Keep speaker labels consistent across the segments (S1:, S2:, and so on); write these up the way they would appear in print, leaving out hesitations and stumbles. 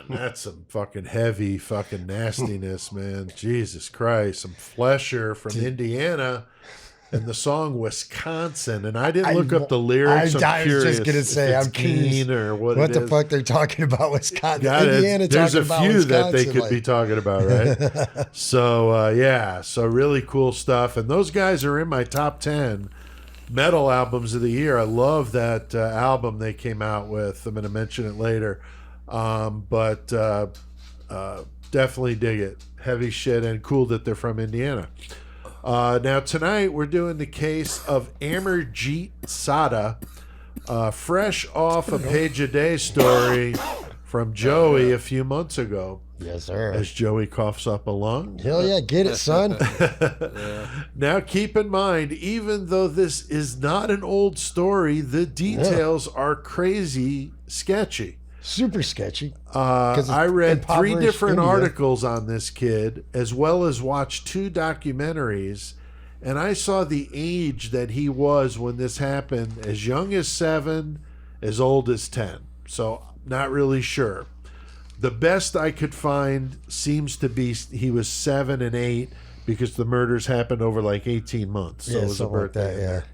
S1: That's some fucking heavy fucking nastiness, man. Jesus Christ. Some Flesher from Indiana and the song Wisconsin. And I didn't look up the lyrics.
S2: I was just going to say, I'm keen
S1: or what
S2: the fuck they're talking about Wisconsin.
S1: Indiana there's a few that they could be talking about, right? So, yeah. So really cool stuff. And those guys are in my top 10 metal albums of the year. I love that album they came out with. I'm going to mention it later. But definitely dig it. Heavy shit and cool that they're from Indiana. Now tonight we're doing the case of Amarjeet Sada, fresh off a Page a Day story from Joey a few months ago.
S2: Yes, sir.
S1: As Joey coughs up a lung.
S2: Hell yeah, get it, son.
S1: Now keep in mind, even though this is not an old story, the details are crazy sketchy.
S2: Super sketchy.
S1: I read 3 different articles on this kid, as well as watched 2 documentaries, and I saw the age that he was when this happened, as young as 7, as old as 10. So not really sure. The best I could find seems to be he was 7 and 8 because the murders happened over like 18 months. So
S2: yeah,
S1: it was a birthday.
S2: Like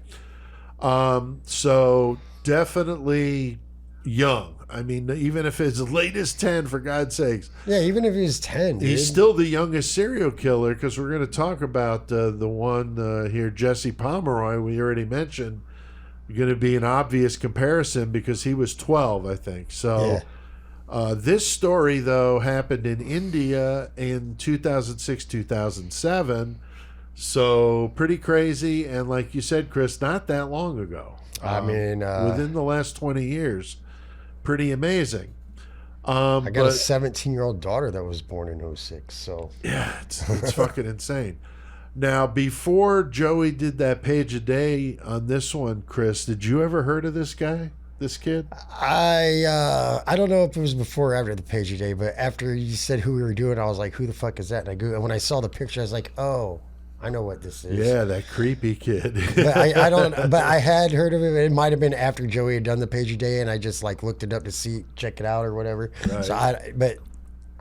S2: that,
S1: so definitely young. I mean, even if it's as late as 10, for God's sakes.
S2: Yeah, even if he's 10, dude.
S1: He's still the youngest serial killer, because we're going to talk about the one here, Jesse Pomeroy, we already mentioned. Going to be an obvious comparison because he was 12, I think. So. Yeah. This story, though, happened in India in 2006, 2007. So pretty crazy. And like you said, Chris, not that long ago.
S2: I mean,
S1: within the last 20 years. Pretty amazing.
S2: I got a 17-year-old daughter that was born in 06. So
S1: yeah, it's fucking insane. Now, before Joey did that Page a Day on this one, Chris, did you ever heard of this guy? This kid?
S2: I don't know if it was before or after the Page a Day, but after you said who we were doing, I was like, who the fuck is that? And when I saw the picture, I was like, oh, I know what this is.
S1: Yeah, that creepy kid.
S2: But I don't. But I had heard of it. It might have been after Joey had done the Page a Day, and I just like looked it up to check it out or whatever. Right. So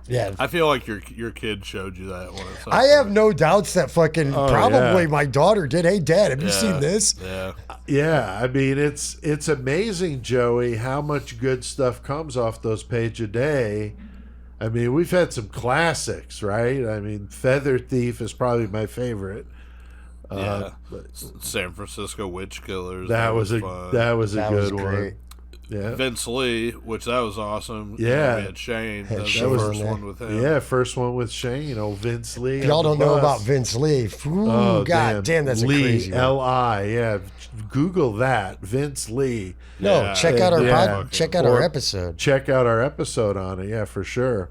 S2: yeah.
S3: I feel like your kid showed you that one.
S2: I have no doubts that fucking probably my daughter did. Hey, Dad, have you seen this?
S3: Yeah.
S1: Yeah, I mean, it's amazing, Joey, how much good stuff comes off those Page a Day. I mean, we've had some classics, right? I mean, Feather Thief is probably my favorite.
S3: Yeah. San Francisco Witch Killers.
S1: That was a good one. Yeah.
S3: Vince Lee, which that was awesome.
S1: Yeah.
S3: We had Shane. That was
S2: Shane
S3: the first one with him.
S1: Yeah, first one with Shane. Oh, Vince Lee.
S2: If y'all don't know about Vince Lee. Ooh, God damn, that's
S1: Lee,
S2: a crazy one.
S1: L-I. Yeah, Google that. Vince Lee.
S2: No, check out our episode.
S1: Check out our episode on it. Yeah, for sure.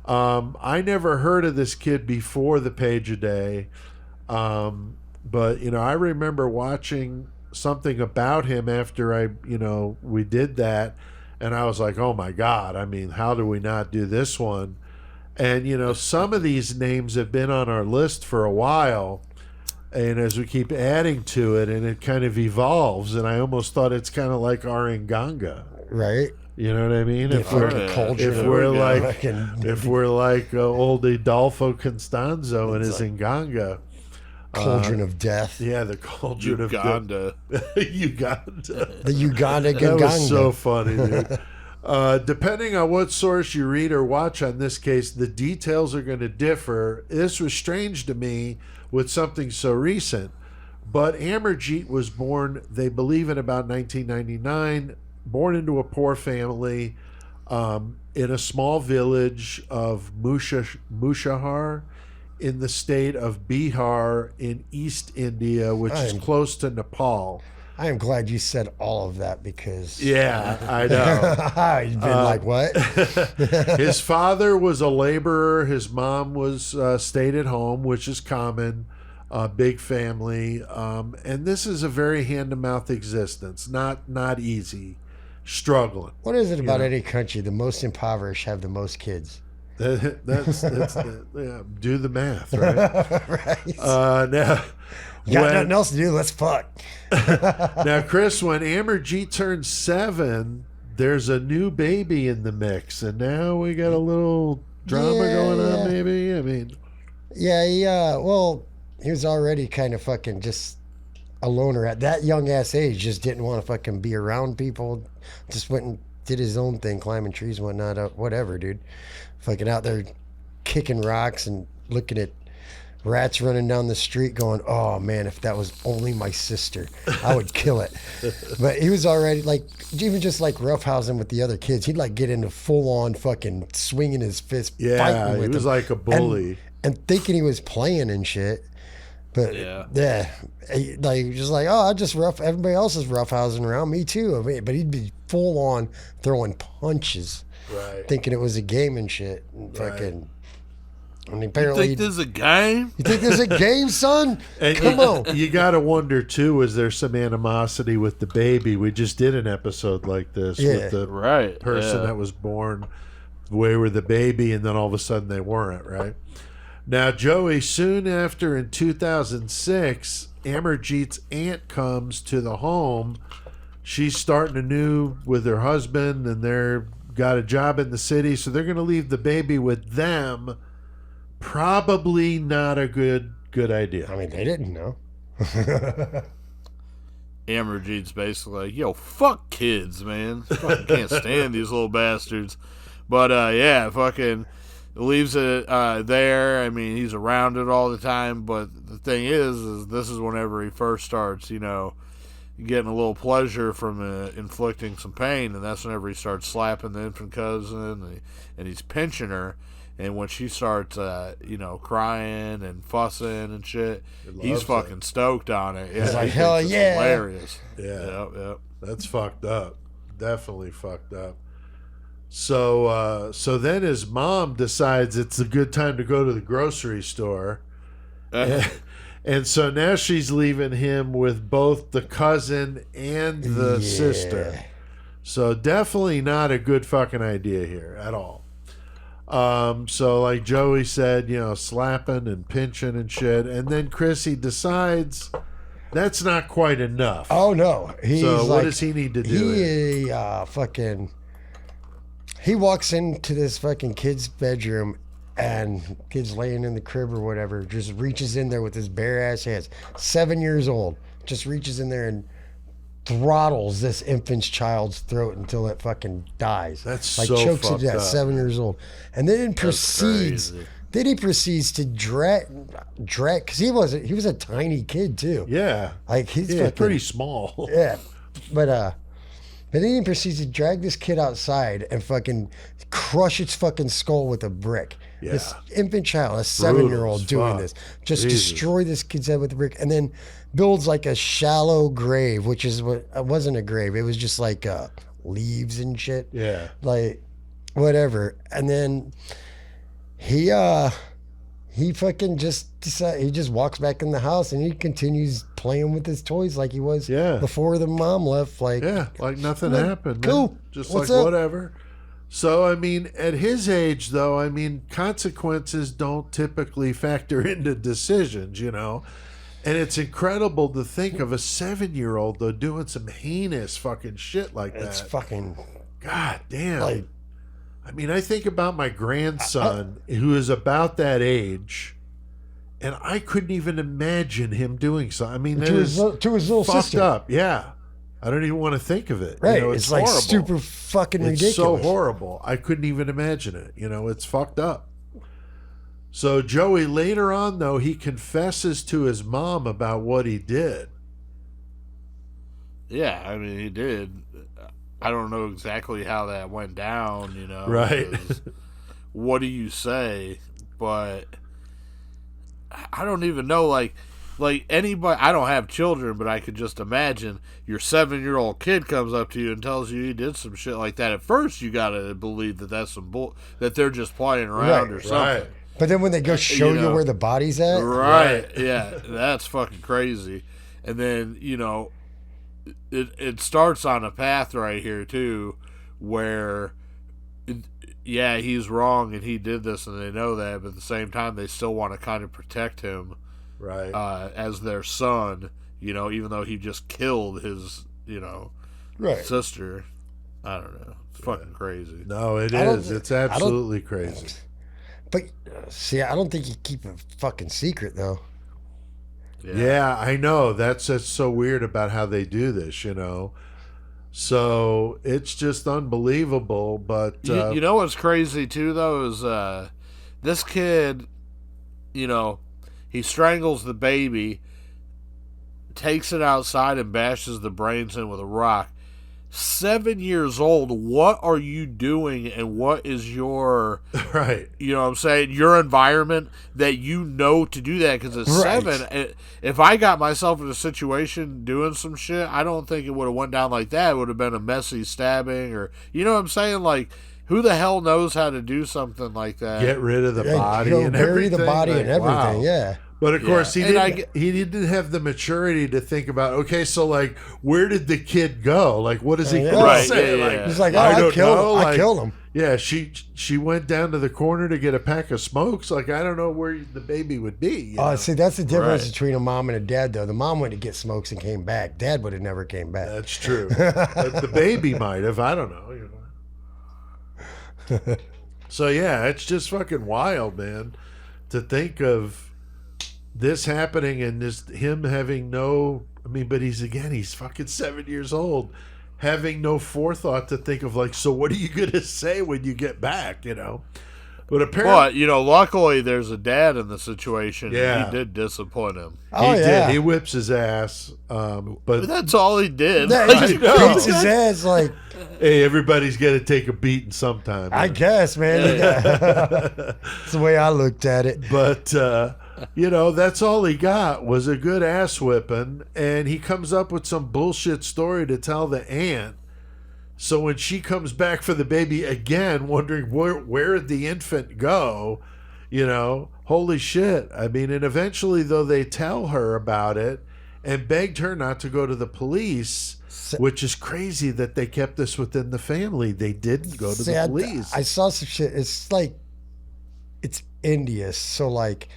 S1: I never heard of this kid before the Page a Day. But, I remember watching something about him after we did that, and I was like, oh my God, I mean, how do we not do this one? And some of these names have been on our list for a while, and as we keep adding to it, and it kind of evolves, and I almost thought it's kind of like our Nganga,
S2: right?
S1: You know what I mean?
S2: If
S1: we're like old Adolfo Constanzo and his Nganga.
S2: Cauldron of death.
S1: Yeah, the cauldron of death. Uganda.
S2: The Uganda
S1: That was so funny, dude. Depending on what source you read or watch on this case, the details are going to differ. This was strange to me with something so recent. But Amarjeet was born, they believe, in about 1999, born into a poor family in a small village of Mushahar, in the state of Bihar in East India, which is close to Nepal.
S2: I am glad you said all of that because...
S1: Yeah, I know.
S2: You've been like, what?
S1: His father was a laborer. His mom was stayed at home, which is common. Big family. And this is a very hand-to-mouth existence. Not easy. Struggling.
S2: What is it about any country? The most impoverished have the most kids.
S1: That's do the math, right?
S2: Right.
S1: Now,
S2: you got nothing else to do. Let's fuck.
S1: Now, Chris, when Amarjeet turned 7, there's a new baby in the mix, and now we got a little drama going on, maybe? I mean...
S2: Yeah, well, he was already kind of fucking just a loner at that young ass age, just didn't want to fucking be around people, just went and did his own thing, climbing trees and whatnot, whatever, dude. Fucking out there kicking rocks and looking at rats running down the street going, oh man, if that was only my sister, I would kill it. But he was already like, even just like roughhousing with the other kids, he'd like get into full on fucking swinging his fist, fighting with
S1: he was
S2: them,
S1: like a bully.
S2: and thinking he was playing and shit. But like just like, oh, I just everybody else is roughhousing around me too. I mean, but he'd be full on throwing punches,
S1: right?
S2: Thinking it was a game and shit. And fucking, and apparently,
S3: you think this is a game?
S2: You think this is a game, son? Come on.
S1: You got to wonder too. Is there some animosity with the baby? We just did an episode like this with the person that was born way with the baby, and then all of a sudden they weren't, right? Now, Joey, soon after in 2006, Amarjeet's aunt comes to the home. She's starting anew with her husband, and they're got a job in the city, so they're going to leave the baby with them. Probably not a good idea.
S2: I mean, they didn't know.
S3: Amarjeet's basically like, yo, fuck kids, man. Fucking can't stand these little bastards. But, fucking... leaves it there. I mean, he's around it all the time, but the thing is this is whenever he first starts, getting a little pleasure from inflicting some pain, and that's whenever he starts slapping the infant cousin, and he's pinching her, and when she starts, crying and fussing and shit, he's fucking stoked on it. Yeah,
S2: he's like, hell yeah.
S3: Hilarious.
S1: Yeah. Yep. That's fucked up. Definitely fucked up. So then his mom decides it's a good time to go to the grocery store. And so now she's leaving him with both the cousin and the sister. So definitely not a good fucking idea here at all. So like Joey said, slapping and pinching and shit. And then Chrissy decides that's not quite enough.
S2: Oh, no.
S1: So what does he need to do?
S2: He walks into this fucking kid's bedroom, and kid's laying in the crib or whatever, just reaches in there with his bare ass hands. 7 years old, just reaches in there and throttles this infant's child's throat until it fucking dies.
S1: That's
S2: like
S1: so
S2: chokes it
S1: fucked
S2: to death.
S1: up.
S2: 7 years old, and then proceeds. Then he proceeds to drag, because he was a tiny kid too.
S1: Yeah,
S2: like he's
S1: pretty small.
S2: Yeah, but then he proceeds to drag this kid outside and fucking crush its fucking skull with a brick.
S1: Yeah.
S2: This infant child, a 7-year-old doing this. Just destroy this kid's head with a brick, and then builds like a shallow grave, which is what it wasn't a grave. It was just like leaves and shit.
S1: Yeah.
S2: Like whatever. And then he fucking just decides, he just walks back in the house and he continues playing with his toys like he was before the mom left. Like
S1: nothing happened.
S2: Cool.
S1: Man. Just
S2: What's
S1: like
S2: up?
S1: whatever. So, I mean, at his age, though, I mean, consequences don't typically factor into decisions, And it's incredible to think of a 7-year-old, though, doing some heinous fucking shit like that.
S2: It's fucking...
S1: God damn. I mean, I think about my grandson, who is about that age, and I couldn't even imagine him doing so. I mean,
S2: to his little
S1: fucked
S2: sister.
S1: up. Yeah. I don't even want to think of it.
S2: Right.
S1: It's
S2: like
S1: horrible.
S2: super fucking ridiculous.
S1: It's so horrible. I couldn't even imagine it. It's fucked up. So Joey, later on, though, he confesses to his mom about what he did.
S3: Yeah, I mean, he did. I don't know exactly how that went down,
S1: Right.
S3: What do you say? But I don't even know, like anybody, I don't have children, but I could just imagine your 7-year-old kid comes up to you and tells you he did some shit like that. At first, you gotta believe that that's some that they're just plying around or something.
S1: Right.
S2: But then when they go show you where the body's at,
S3: right? Yeah, that's fucking crazy. And then it starts on a path right here too, where he's wrong and he did this and they know that, but at the same time they still want to kind of protect him.
S1: Right.
S3: As their son, even though he just killed his,
S2: right.
S3: sister. I don't know. It's fucking crazy.
S1: No, it
S2: I don't
S1: is.
S2: thi-
S1: It's
S2: I don't-
S1: absolutely crazy.
S2: But see, I don't think you keep a fucking secret though.
S1: Yeah, I know. That's so weird about how they do this, So it's just unbelievable. But
S3: You know what's crazy too, though, is this kid, he strangles the baby, takes it outside, and bashes the brains in with a rock. 7 years old. What are you doing, and what is your
S1: right?
S3: You know what I'm saying? Your environment that to do that, because at
S2: Right.
S3: 7, if I got myself in a situation doing some shit, I don't think it would have went down like that. It would have been a messy stabbing, or you know what I'm saying? Like, who the hell knows how to do something like that?
S1: Get rid of the
S2: Yeah,
S1: body
S2: go
S1: and
S2: bury
S1: everything.
S2: the body and everything.
S1: Wow.
S2: Yeah.
S1: But of course, he
S3: And
S1: didn't have the maturity to think about. Okay, so like, where did the kid go? Like, what is he
S2: Yeah.
S1: going
S3: Right,
S1: to say?
S3: yeah,
S1: Like,
S3: yeah.
S2: He's like,
S1: I
S2: I
S1: don't
S2: killed
S1: know.
S2: him. I
S1: Like,
S2: killed him.
S1: Yeah, she went down to the corner to get a pack of smokes. Like, I don't know where the baby would be.
S2: See, that's the difference
S3: Right.
S2: between a mom and a dad, though. The mom went to get smokes and came back. Dad would have never came back.
S1: That's true. But the baby might have. I don't know. So yeah, it's just fucking wild, man, to think of this happening and him having no. I mean, but he's fucking 7 years old, having no forethought to think of like, so what are you gonna say when you get back? But apparently,
S3: But luckily there's a dad in the situation.
S1: Yeah.
S3: And he did disappoint him.
S2: Oh,
S1: he
S2: yeah.
S1: did. He whips his ass. But
S3: But that's all he did.
S2: Yeah,
S3: Like,
S2: he just beats his ass like,
S1: hey, everybody's got to take a beating sometime.
S2: I guess, man. That's the way I looked at it.
S1: But that's all he got was a good ass whipping, and he comes up with some bullshit story to tell the aunt. So when she comes back for the baby again, wondering where did the infant go, holy shit. I mean, and eventually though they tell her about it and begged her not to go to the police, which is crazy that they kept this within the family. They didn't go to the police.
S2: I saw some shit. It's like, it's India. So like,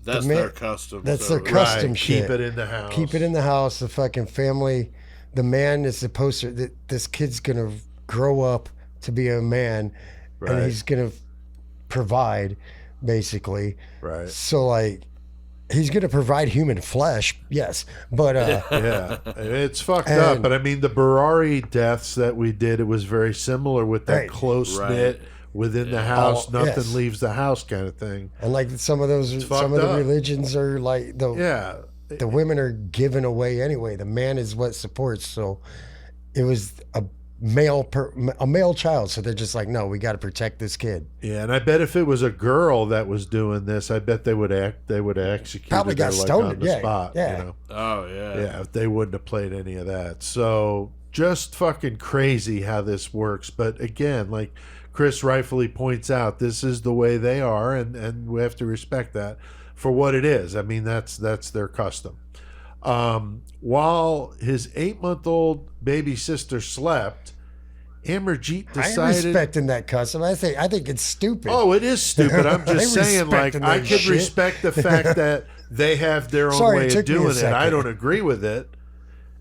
S3: That's their custom.
S2: That's
S3: so-
S2: their custom
S1: Right,
S2: shit.
S1: keep it in the house.
S2: Keep it in the house. The fucking family. The man is supposed to. This kid's gonna grow up to be a man,
S1: Right.
S2: and he's gonna provide, basically.
S1: Right.
S2: So like, he's gonna provide human flesh, yes, but
S1: Yeah, it's fucked
S2: And-
S1: up. But I mean, the Barari deaths that we did, it was very similar with that
S2: Right.
S1: close knit within the house, nothing leaves the house kind of thing.
S2: and like some of those,
S1: fucked
S2: some of the
S1: up.
S2: religions are like
S1: Yeah,
S2: the women are given away anyway. The man is what supports. So it was a male child. So they're just like, no, we got to protect this kid.
S1: yeah. And I bet if it was a girl that was doing this, I bet they would execute
S2: Probably got
S1: her like
S2: stoned.
S1: on the
S2: Yeah,
S1: spot.
S2: yeah.
S3: Oh, yeah.
S1: Yeah, they wouldn't have played any of that. So just fucking crazy how this works. But again, like Chris rightfully points out, this is the way they are, and we have to respect that for what it is. I mean, that's their custom. While his 8-month-old baby sister slept, Amarjeet
S2: I'm
S1: decided.
S2: respecting that custom. I think it's stupid.
S1: Oh, it is stupid. I'm just
S2: I
S1: saying, like,
S2: respecting
S1: I
S2: that
S1: could
S2: shit.
S1: respect the fact that they have their own
S2: Sorry,
S1: way
S2: it
S1: of
S2: took me a
S1: doing it. I
S2: second.
S1: don't agree with it.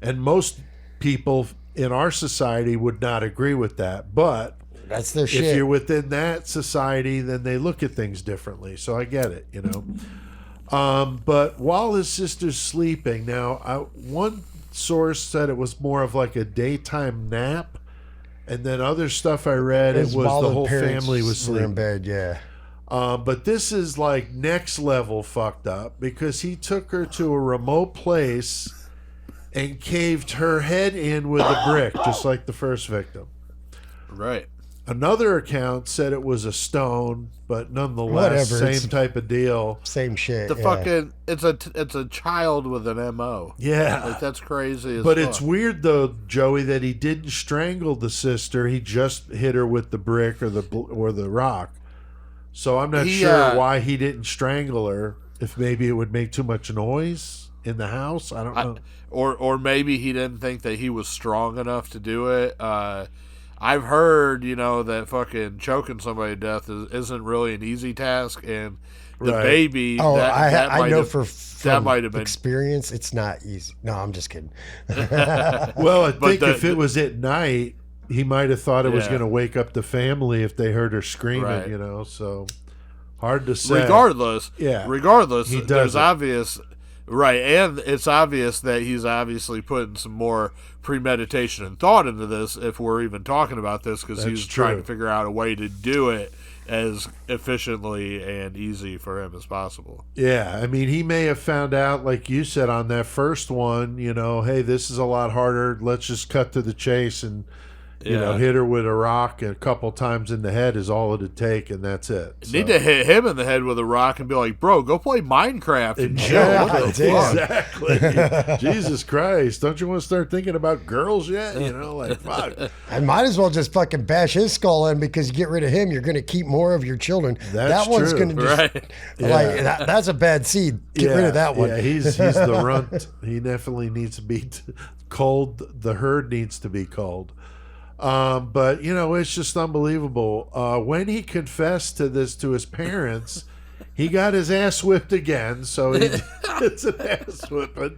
S1: And most people in our society would not agree with that. But
S2: That's their
S1: if
S2: shit.
S1: you're within that society, then they look at things differently. So I get it, But while his sister's sleeping, now, one source said it was more of like a daytime nap. And then other stuff I read, it was
S2: while
S1: the whole
S2: parents
S1: family was
S2: were in
S1: sleeping.
S2: bed. Yeah.
S1: But this is like next level fucked up because he took her to a remote place and caved her head in with a brick, just like the first victim.
S3: Right.
S1: Another account said it was a stone, but nonetheless,
S2: Whatever,
S1: same
S2: it's-
S1: type of deal.
S2: Same shit.
S3: The
S2: yeah.
S3: fucking it's a child with an MO.
S1: Yeah.
S3: Like that's crazy as
S1: But
S3: fuck.
S1: it's weird though, Joey, that he didn't strangle the sister. He just hit her with the brick or the rock. So I'm not sure why he didn't strangle her. If maybe it would make too much noise in the house, I don't know.
S3: Or maybe he didn't think that he was strong enough to do it. I've heard, that fucking choking somebody to death isn't really an easy task, and the
S1: Right.
S3: baby.
S2: Oh,
S3: that
S2: I
S3: might
S2: know
S3: have-
S2: from
S3: might have been-
S2: experience. It's not easy. No, I'm just kidding.
S1: Well, I think
S3: the-
S1: if it was at night, he might have thought it was
S3: Yeah.
S1: going to wake up the family if they heard her screaming,
S3: Right.
S1: you know. So hard to say.
S3: Regardless,
S1: he
S3: there's
S1: does it.
S3: obvious, right, and it's obvious that he's obviously putting some more premeditation and thought into this. If we're even talking about this, because
S1: That's
S3: he's trying
S1: true.
S3: to figure out a way to do it as efficiently and easy for him as possible.
S1: Yeah, I mean, he may have found out, like you said, on that first one, you know, hey, this is a lot harder. Let's just cut to the chase and, you know, hit her with a rock a couple times in the head is all it'd take, and that's it. So.
S3: Need to hit him in the head with a rock and be like, bro, go play Minecraft and chill. What the fuck?
S1: Exactly. Jesus Christ. Don't you want to start thinking about girls yet? You know, like, fuck.
S2: I might as well just fucking bash his skull in, because you get rid of him, you're going to keep more of your children.
S1: That's
S2: that one's
S1: true.
S2: going to just,
S3: Right.
S2: like, that's a bad seed. Get rid of that one.
S1: Yeah, he's the runt. He definitely needs to be culled. The herd needs to be culled. But, you know, it's just unbelievable. When he confessed to this to his parents, he got his ass whipped again. So it's an ass whipping.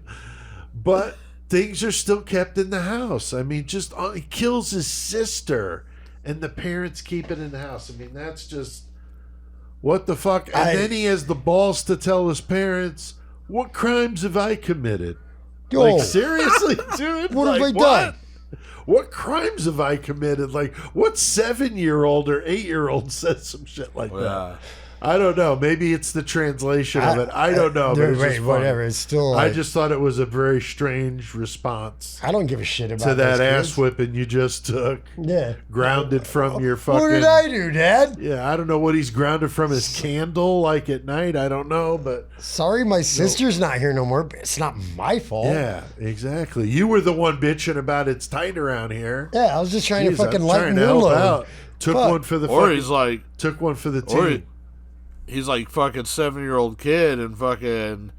S1: But things are still kept in the house. I mean, just he kills his sister and the parents keep it in the house. I mean, that's just what the fuck. And then he has the balls to tell his parents, what crimes have I committed?
S2: Yo,
S1: Like, seriously, dude?
S2: What have
S1: Like,
S2: I done?
S1: What crimes have I committed? Like, what 7-year-old or 8-year-old says some shit like that? I don't know. Maybe it's the translation of it. I don't know. But it's just funny.
S2: whatever. It's still.
S1: I
S2: Like,
S1: just thought it was a very strange response
S2: I don't give a shit about
S1: to that
S2: those
S1: ass
S2: kids.
S1: whipping you just took.
S2: Yeah.
S1: Grounded from your fucking.
S2: What did I do, Dad?
S1: Yeah, I don't know what he's grounded from his candle, like at night. I don't know, but
S2: Sorry, my sister's not here no more. But it's not my fault.
S1: yeah, exactly. You were the one bitching about it's tight around here.
S2: Yeah, I was just trying
S1: Jeez,
S2: to fucking
S1: I'm
S2: lighten
S1: trying to
S2: your
S1: help
S2: load.
S1: out. Took
S2: Fuck.
S1: one for the
S3: Or
S1: fucking,
S3: he's like,
S1: took one for the
S3: or
S1: team.
S3: he's like fucking 7-year-old kid and fucking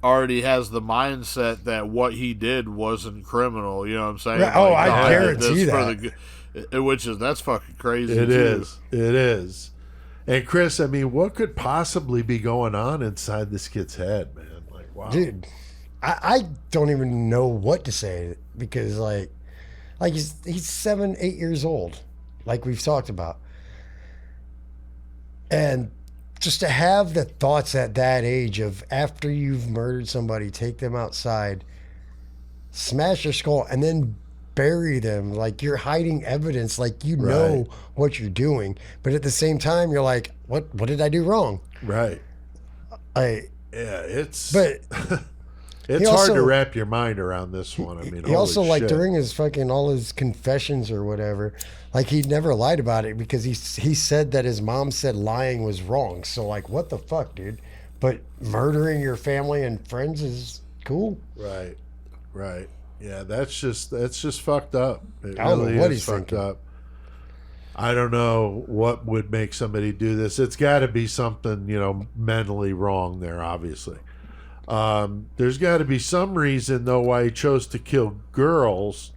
S3: already has the mindset that what he did wasn't criminal. You know what I'm saying?
S2: Right. Oh,
S3: Like,
S2: I
S3: no, did
S2: guarantee
S3: this for
S2: that.
S3: the good. Which is, that's fucking crazy.
S1: It
S3: too.
S1: is. It is. And Chris, I mean, what could possibly be going on inside this kid's head, man? Like, wow.
S2: Dude, I don't even know what to say, because like he's 7, 8 years old, like we've talked about. And just to have the thoughts at that age of, after you've murdered somebody, take them outside, smash their skull, and then bury them, like you're hiding evidence, like you know
S1: Right.
S2: what you're doing, but at the same time you're like, what did I do wrong?
S1: Right.
S2: I
S1: Yeah, it's
S2: but
S1: it's
S2: he
S1: hard
S2: also-
S1: to wrap your mind around this one. I mean,
S2: he also,
S1: holy
S2: like,
S1: shit.
S2: during his fucking all his confessions or whatever, like he never lied about it, because he said that his mom said lying was wrong. So like, what the fuck, dude? But murdering your family and friends is cool.
S1: Right. Right. Yeah, that's just fucked up. It
S2: I don't know
S1: really
S2: what
S1: is
S2: he's
S1: fucked
S2: thinking.
S1: up. I don't know what would make somebody do this. It's got to be something, you know, mentally wrong there, obviously. There's got to be some reason, though, why he chose to kill girls.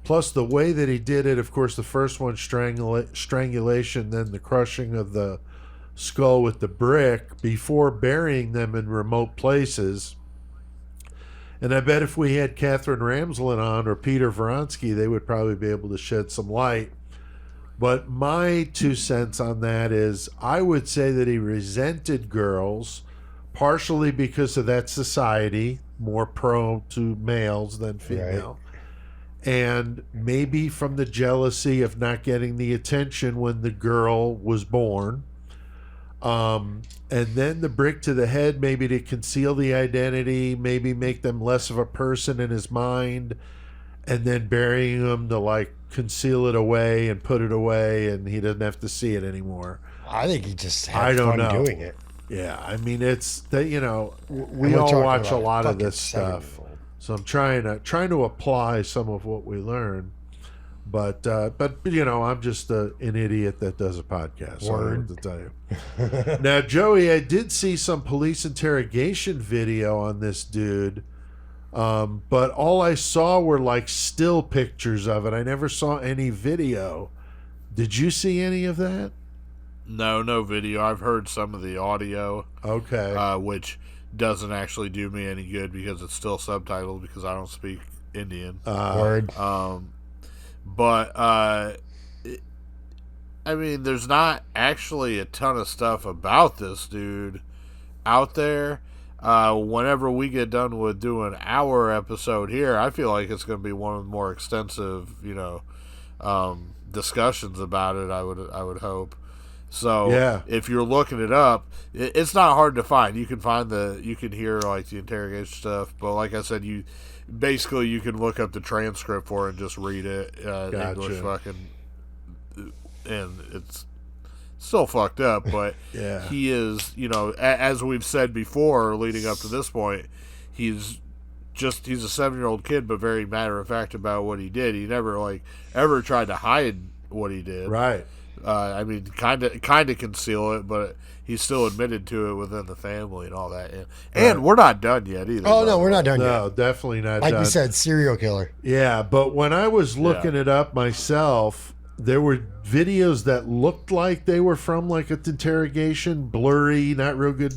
S1: Plus, the way that he did it, of course, the first one, strangulation, then the crushing of the skull with the brick before burying them in remote places. And I bet if we had Catherine Ramsland on or Peter Vronsky, they would probably be able to shed some light. But my 2 cents on that is, I would say that he resented girls, partially because of that society, more prone to males than female. And maybe from the jealousy of not getting the attention when the girl was born. And then the brick to the head, maybe to conceal the identity, maybe make them less of a person in his mind, and then burying them to like conceal it away and put it away, and he doesn't have to see it anymore.
S2: I think he just
S1: I
S2: had
S1: don't
S2: fun
S1: know.
S2: doing it.
S1: Yeah, I mean, it's that, you know, we
S2: And we're
S1: all
S2: talking
S1: watch a
S2: about
S1: lot of
S2: fucking
S1: this stuff,
S2: 7-year-old.
S1: so I'm trying to apply some of what we learn. But you know, I'm just an idiot that does a podcast. So I don't know what to tell you. Now, Joey, I did see some police interrogation video on this dude, but all I saw were like still pictures of it. I never saw any video. Did you see any of that?
S3: No video. I've heard some of the audio,
S1: Okay.
S3: which doesn't actually do me any good because it's still subtitled because I don't speak Indian.
S2: Word.
S3: But I mean, there's not actually a ton of stuff about this dude out there. Whenever we get done with doing our episode here, I feel like it's going to be one of the more extensive, discussions about it. I would hope. So
S1: Yeah.
S3: if you're looking it up, it's not hard to find. You can hear like the interrogation stuff, but like I said, you can look up the transcript for it and just read it in English, and it's still fucked up. But
S1: Yeah.
S3: he is, as we've said before, leading up to this point, he's a 7-year-old kid, but very matter of fact about what he did. He never ever tried to hide what he did.
S1: Right.
S3: I mean, kind of conceal it, but he still admitted to it within the family and all that. And we're not done yet either.
S2: Oh, no, we're not done yet.
S1: No, definitely not
S2: Like
S1: done.
S2: we said, serial killer.
S1: Yeah, but when I was looking it up myself, there were videos that looked like they were from like an interrogation, blurry, not real good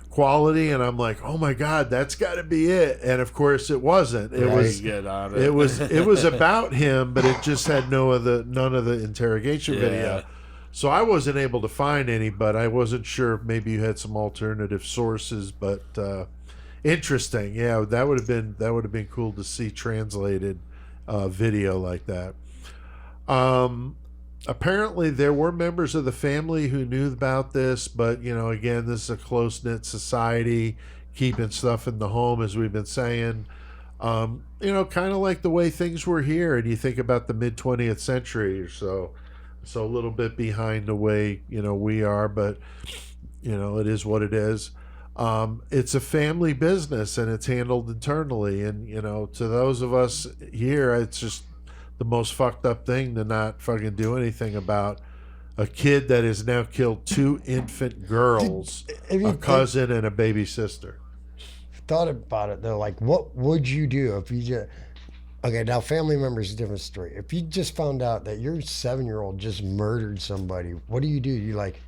S1: quality, and I'm like, oh my god, that's got to be it. And of course, it wasn't. It was.
S3: Get on it.
S1: It was about him, but it just had none of the interrogation video. So I wasn't able to find any, but I wasn't sure if maybe you had some alternative sources. But interesting, yeah, that would have been cool to see translated video like that. Apparently there were members of the family who knew about this, but again, this is a close-knit society, keeping stuff in the home, as we've been saying. Kind of like the way things were here, and you think about the mid 20th century or so a little bit behind the way we are, but it is what it is. It's a family business, and it's handled internally, and to those of us here, it's just the most fucked up thing to not fucking do anything about a kid that has now killed 2 infant girls, a cousin and a baby sister.
S2: Thought about it though, like what would you do if you just now family members is a different story. If you just found out that your 7-year-old just murdered somebody, what do? You like,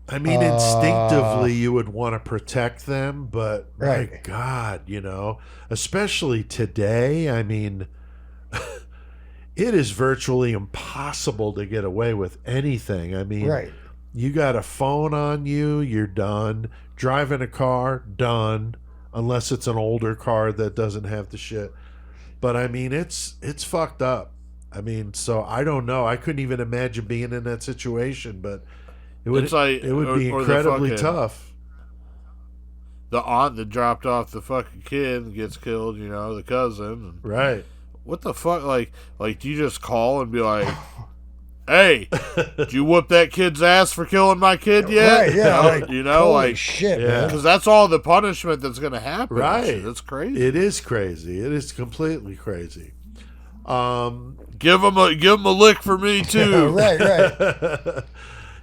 S1: I mean, instinctively you would want to protect them, but my
S2: Right.
S1: God, especially today, I mean, it is virtually impossible to get away with anything. I mean,
S2: right?
S1: you got a phone on you, you're done. Driving a car, done. Unless it's an older car that doesn't have the shit. But I mean, it's fucked up. I mean, so I don't know. I couldn't even imagine being in that situation, but it would be incredibly tough.
S3: The aunt that dropped off the fucking kid and gets killed, the cousin.
S1: Right.
S3: What the fuck? Like, do you just call and be like, hey, did you whoop that kid's ass for killing my kid yet?
S2: Right, yeah. Holy shit,
S1: yeah.
S2: man.
S3: Because that's all the punishment that's going to happen.
S1: Right.
S3: That's crazy.
S1: It is crazy. It is completely crazy.
S3: Give him a lick for me, too.
S2: right.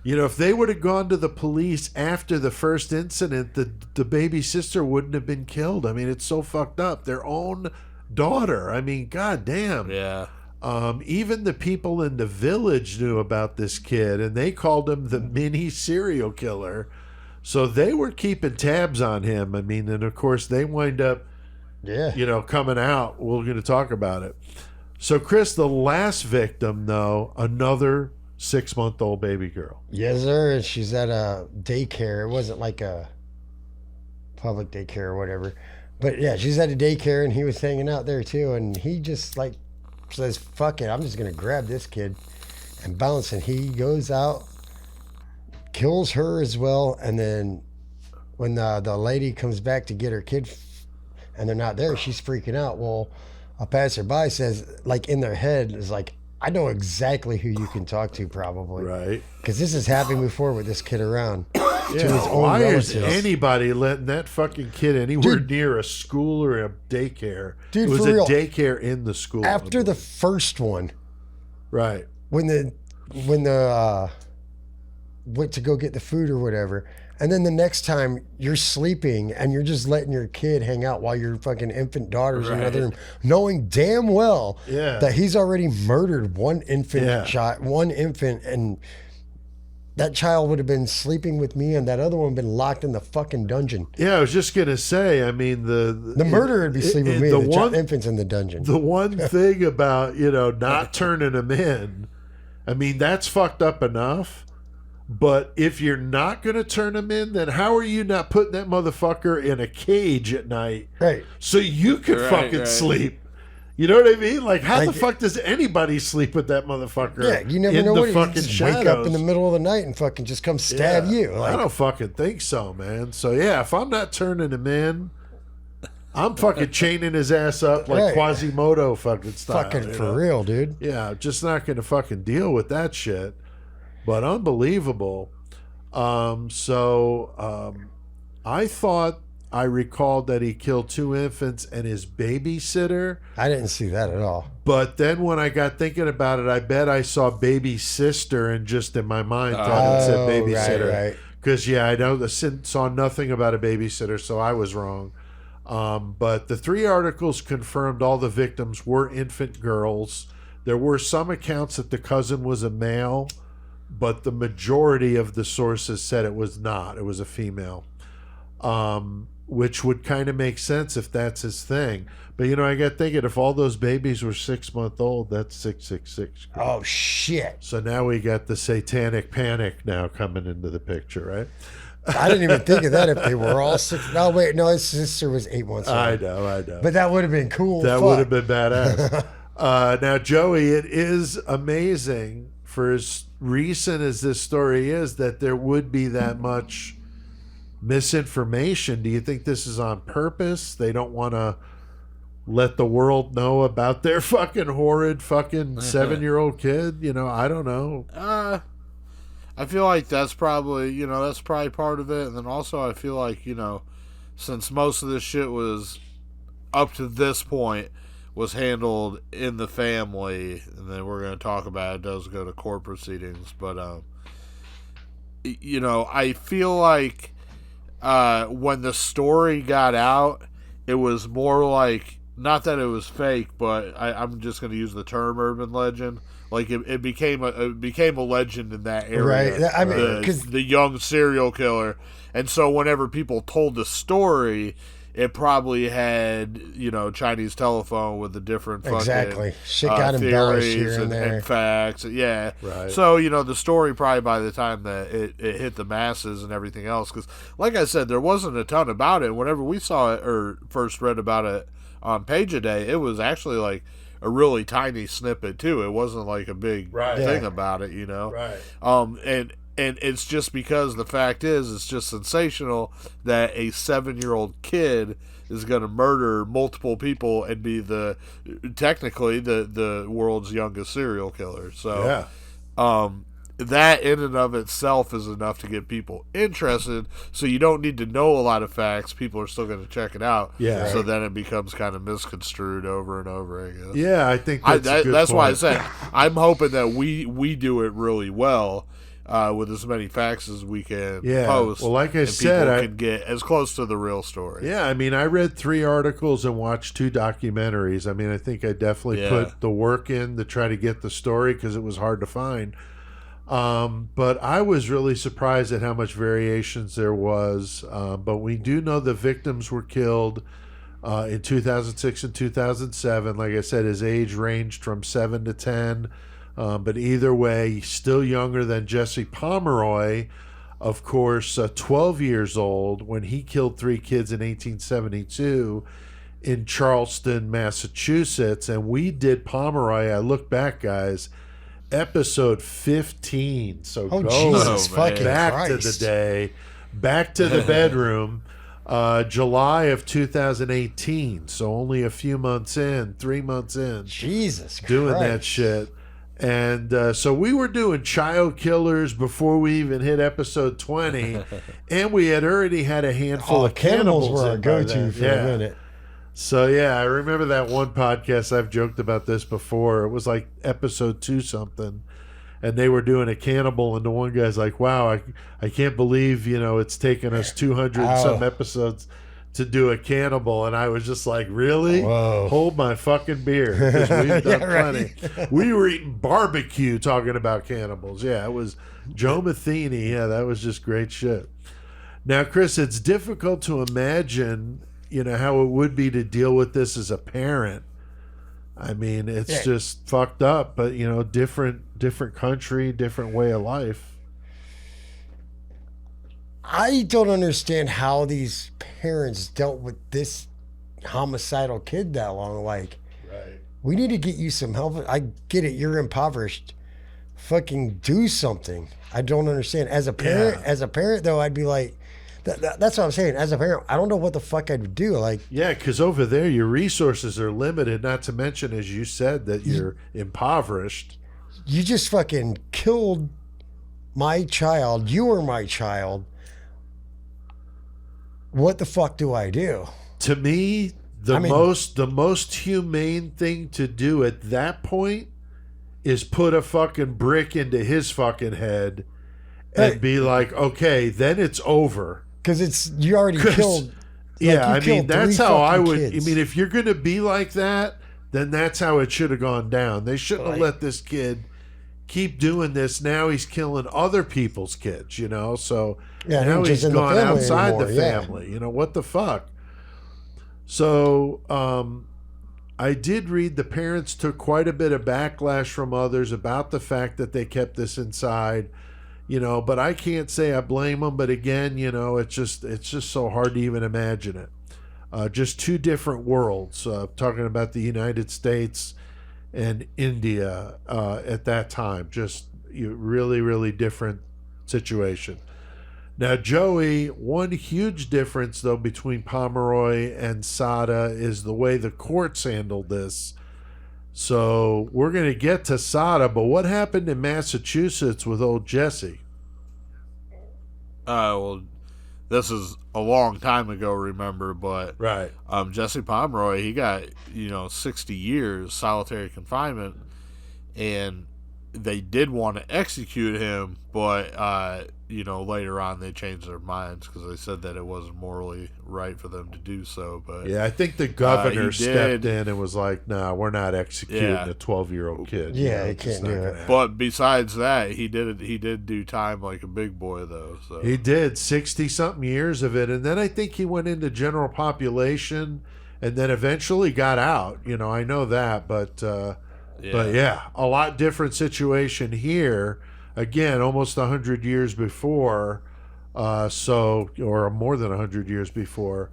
S1: If they would have gone to the police after the first incident, the baby sister wouldn't have been killed. I mean, it's so fucked up. Their own daughter. I mean, goddamn.
S3: Yeah.
S1: Even the people in the village knew about this kid, and they called him the mini serial killer. So they were keeping tabs on him. I mean, and of course they wind up, coming out. We're going to talk about it. So, Chris, the last victim, though, another 6-month-old baby girl.
S2: Yes, sir. And she's at a daycare. It wasn't like a public daycare or whatever. But yeah, she's at a daycare, and he was hanging out there too. And he just says, fuck it, I'm just going to grab this kid and bounce. And he goes out, kills her as well. And then when the lady comes back to get her kid and they're not there, she's freaking out. Well, a passerby says, in their head, is like, I know exactly who you can talk to, probably.
S1: Right.
S2: Because this has happened before with this kid around. To his own
S1: Why is
S2: relatives.
S1: anybody letting that fucking kid anywhere near a school or a daycare?
S2: Dude,
S1: it was
S2: for
S1: a
S2: real.
S1: daycare in the school.
S2: After the first one,
S1: right.
S2: when the went to go get the food or whatever, and then the next time you're sleeping and you're just letting your kid hang out while your fucking infant daughter's in another room, knowing damn well that he's already murdered one infant child, one infant, and that child would have been sleeping with me, and that other one been locked in the fucking dungeon.
S1: Yeah, I was just gonna say. I mean,
S2: The murderer would be sleeping with me. The infant's in the dungeon.
S1: The one thing about not turning them in, I mean, that's fucked up enough. But if you're not going to turn him in, then how are you not putting that motherfucker in a cage at night?
S2: Right.
S1: So you could fucking sleep. You know what I mean? Like, how the fuck does anybody sleep with that motherfucker?
S2: Yeah, you never know
S1: what
S2: he just wake up in the middle of the night and fucking just come stab you. Like,
S1: I don't fucking think so, man. So yeah, if I'm not turning him in, I'm fucking chaining his ass up like Quasimodo fucking style.
S2: Fucking for real, dude.
S1: Yeah, just not going to fucking deal with that shit. But unbelievable. I thought I recalled that he killed 2 infants and his babysitter.
S2: I didn't see that at all.
S1: But then when I got thinking about it, I bet I saw baby sister and just in my mind thought it said babysitter.
S2: Right.
S1: Because, I saw nothing about a babysitter, so I was wrong. But the 3 articles confirmed all the victims were infant girls. There were some accounts that the cousin was a male, but the majority of the sources said it was not. It was a female, which would kind of make sense if that's his thing. But, I got thinking, if all those babies were 6-month-old, that's 666.
S2: Oh, shit.
S1: So now we got the satanic panic now coming into the picture, right?
S2: I didn't even think of that if they were all 6. No, wait. No, his sister was 8 months old.
S1: I know.
S2: But that would have been cool.
S1: That would have been badass. Now, Joey, it is amazing, for as recent as this story is, that there would be that much misinformation. Do you think this is on purpose? They don't want to let the world know about their fucking horrid fucking 7-year-old kid? I don't know.
S3: I feel like that's probably part of it. And then also I feel like, since most of this shit was up to this point was handled in the family, and then we're going to talk about it does go to court proceedings, but I feel like when the story got out, it was more like, not that it was fake, but I'm just going to use the term urban legend. Like it became a legend in that area.
S2: Right. I mean, because
S3: the young serial killer, and so whenever people told the story, it probably had Chinese telephone with the different fucking
S2: shit got embellished here
S3: and
S2: there
S3: and facts. Yeah.
S1: Right.
S3: So the story probably by the time that it hit the masses and everything else, because like I said, there wasn't a ton about it. Whenever we saw it or first read about it on Page a Day, it was actually like a really tiny snippet too. It wasn't like a big thing about it,
S1: Right.
S3: And it's just because the fact is, it's just sensational that a 7-year-old kid is going to murder multiple people and be technically the world's youngest serial killer. So, that in and of itself is enough to get people interested. So you don't need to know a lot of facts. People are still going to check it out.
S1: Yeah.
S3: So then it becomes kind of misconstrued over and over, I guess.
S1: Yeah, I think that's a good
S3: that's
S1: point.
S3: why I said I'm hoping that we do it really well. With as many facts as we can post.
S1: Well, like I said,
S3: people can get as close to the real story.
S1: Yeah, I mean, I read 3 articles and watched 2 documentaries. I mean, I think I definitely put the work in to try to get the story because it was hard to find. But I was really surprised at how much variations there was. But we do know the victims were killed in 2006 and 2007. Like I said, his age ranged from 7 to 10. But either way, still younger than Jesse Pomeroy, of course, 12 years old when he killed 3 kids in 1872 in Charleston, Massachusetts. And we did Pomeroy. I look back, guys, episode 15. So go
S2: Jesus fucking
S1: back
S2: Christ.
S1: to the day, back to the bedroom. July of 2018. So only a few months in, 3 months in.
S2: Jesus Christ.
S1: Doing that shit. And so we were doing child killers before we even hit episode 20, and we had already had a handful of cannibals
S2: were our
S1: in by
S2: go-to
S1: then.
S2: for a minute.
S1: So I remember that one podcast. I've joked about this before. It was like episode 2 something, and they were doing a cannibal, and the one guy's like, "Wow, I can't believe it's taken us 200 some episodes to do a cannibal, and I was just like, really?
S2: Whoa.
S1: Hold my fucking beer, because we've done
S2: Yeah, right.
S1: plenty. We were eating barbecue talking about cannibals. Yeah, it was Joe Matheny. Yeah, that was just great shit. Now, Chris, it's difficult to imagine, how it would be to deal with this as a parent. I mean, it's just fucked up, but different country, different way of life.
S2: I don't understand how these parents dealt with this homicidal kid that long. Like,
S1: Right.
S2: we need to get you some help. I get it. You're impoverished. Fucking do something. I don't understand. As a parent, though, I'd be like, that's what I'm saying. As a parent, I don't know what the fuck I'd do. Like,
S1: Yeah, because over there your resources are limited. Not to mention, as you said, that you're impoverished.
S2: you just fucking killed my child. You were my child. What the fuck do I do?
S1: To me, the most humane thing to do at that point is put a fucking brick into his fucking head and
S2: Right.
S1: be like, okay, then it's over.
S2: Because you already killed.
S1: Yeah,
S2: you
S1: I mean,
S2: killed
S1: that's
S2: three
S1: how I
S2: fucking
S1: would.
S2: kids.
S1: I mean, if you're going to be like that, then that's how it should have gone down. They shouldn't have let this kid keep doing this. Now he's killing other people's kids, So
S2: Yeah,
S1: now
S2: not
S1: he's
S2: just in the
S1: gone
S2: family
S1: outside
S2: anymore,
S1: the
S2: yeah.
S1: family. What the fuck? So I did read the parents took quite a bit of backlash from others about the fact that they kept this inside. But I can't say I blame them. But again, it's just so hard to even imagine it. Just two different worlds. Talking about the United States and India at that time, just really, really different situation. Now, Joey, one huge difference though between Pomeroy and Sada is the way the courts handled this. So we're going to get to Sada, but what happened in Massachusetts with old Jesse?
S3: Well, this is a long time ago, remember, but
S1: Right.
S3: Jesse Pomeroy, he got 60 years solitary confinement, and they did want to execute him, but later on they changed their minds because they said that it wasn't morally right for them to do so. But
S1: Yeah, I think the governor
S3: he
S1: stepped
S3: did.
S1: in and was like, "No, we're not executing
S3: Yeah.
S1: a 12-year-old kid."
S2: Yeah, he
S1: it's just
S2: can't do
S1: not
S2: it.
S1: gonna happen.
S3: But besides that, he did do time like a big boy though. So
S1: He did 60-something years of it, and then I think he went into general population, and then eventually got out. I know that, but yeah, a lot different situation here. Again, almost 100 years before, or more than 100 years before.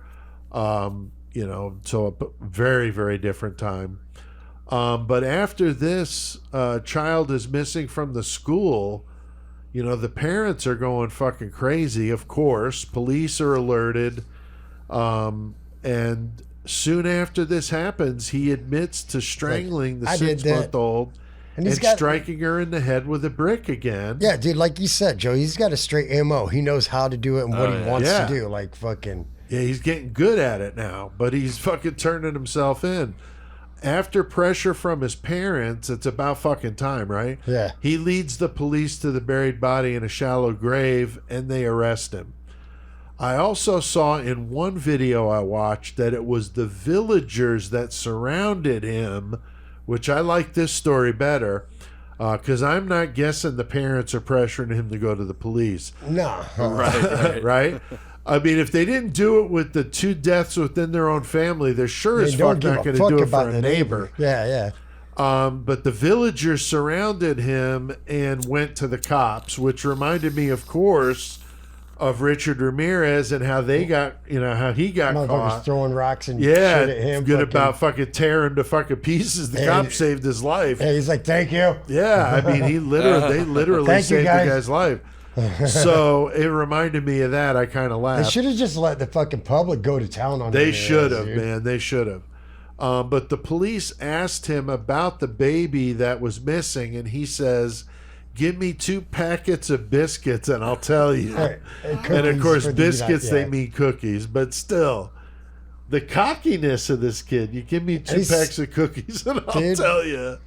S1: So a very, very different time. But after this child is missing from the school, the parents are going fucking crazy, of course. Police are alerted. And soon after this happens, he admits to strangling the
S2: I did that.
S1: 6-month-old and striking her in the head with a brick again.
S2: Yeah, dude, like you said, Joe, he's got a straight MO. He knows how to do it and what he wants
S1: Yeah.
S2: to do. Like, fucking.
S1: Yeah, he's getting good at it now, but he's fucking turning himself in. After pressure from his parents, it's about fucking time, right?
S2: Yeah.
S1: He leads the police to the buried body in a shallow grave, and they arrest him. I also saw in one video I watched that it was the villagers that surrounded him, which I like this story better, because I'm not guessing the parents are pressuring him to go to the police.
S2: No.
S3: right.
S1: Right? I mean, if they didn't do it with the 2 deaths within their own family, they're sure as fuck not going to do it for a neighbor.
S2: Yeah, yeah.
S1: But the villagers surrounded him and went to the cops, which reminded me, of course, of Richard Ramirez and how they got, how he got
S2: Motherfuckers
S1: caught.
S2: throwing rocks and
S1: Yeah,
S2: shit at him.
S1: good
S2: fucking-
S1: about fucking tearing to fucking pieces. The
S2: And-
S1: cop saved his life.
S2: Yeah, he's like, thank you.
S1: Yeah, I mean, they literally
S2: Thank you,
S1: saved the
S2: guys.
S1: guy's life. So it reminded me of that. I kind of
S2: They
S1: laughed.
S2: should have just let the fucking public go to town on
S1: They
S2: him,
S1: should have,
S2: dude.
S1: man. They should have. But the police asked him about the baby that was missing, and he says, "Give me 2 packets of biscuits, and I'll tell you."
S2: Right. And
S1: And of
S2: cookies
S1: course,
S2: for the
S1: biscuits,
S2: United-
S1: they mean cookies, but still. The cockiness of this kid. You give me 2
S2: He's-
S1: packs of cookies, and I'll
S2: Dude.
S1: tell you.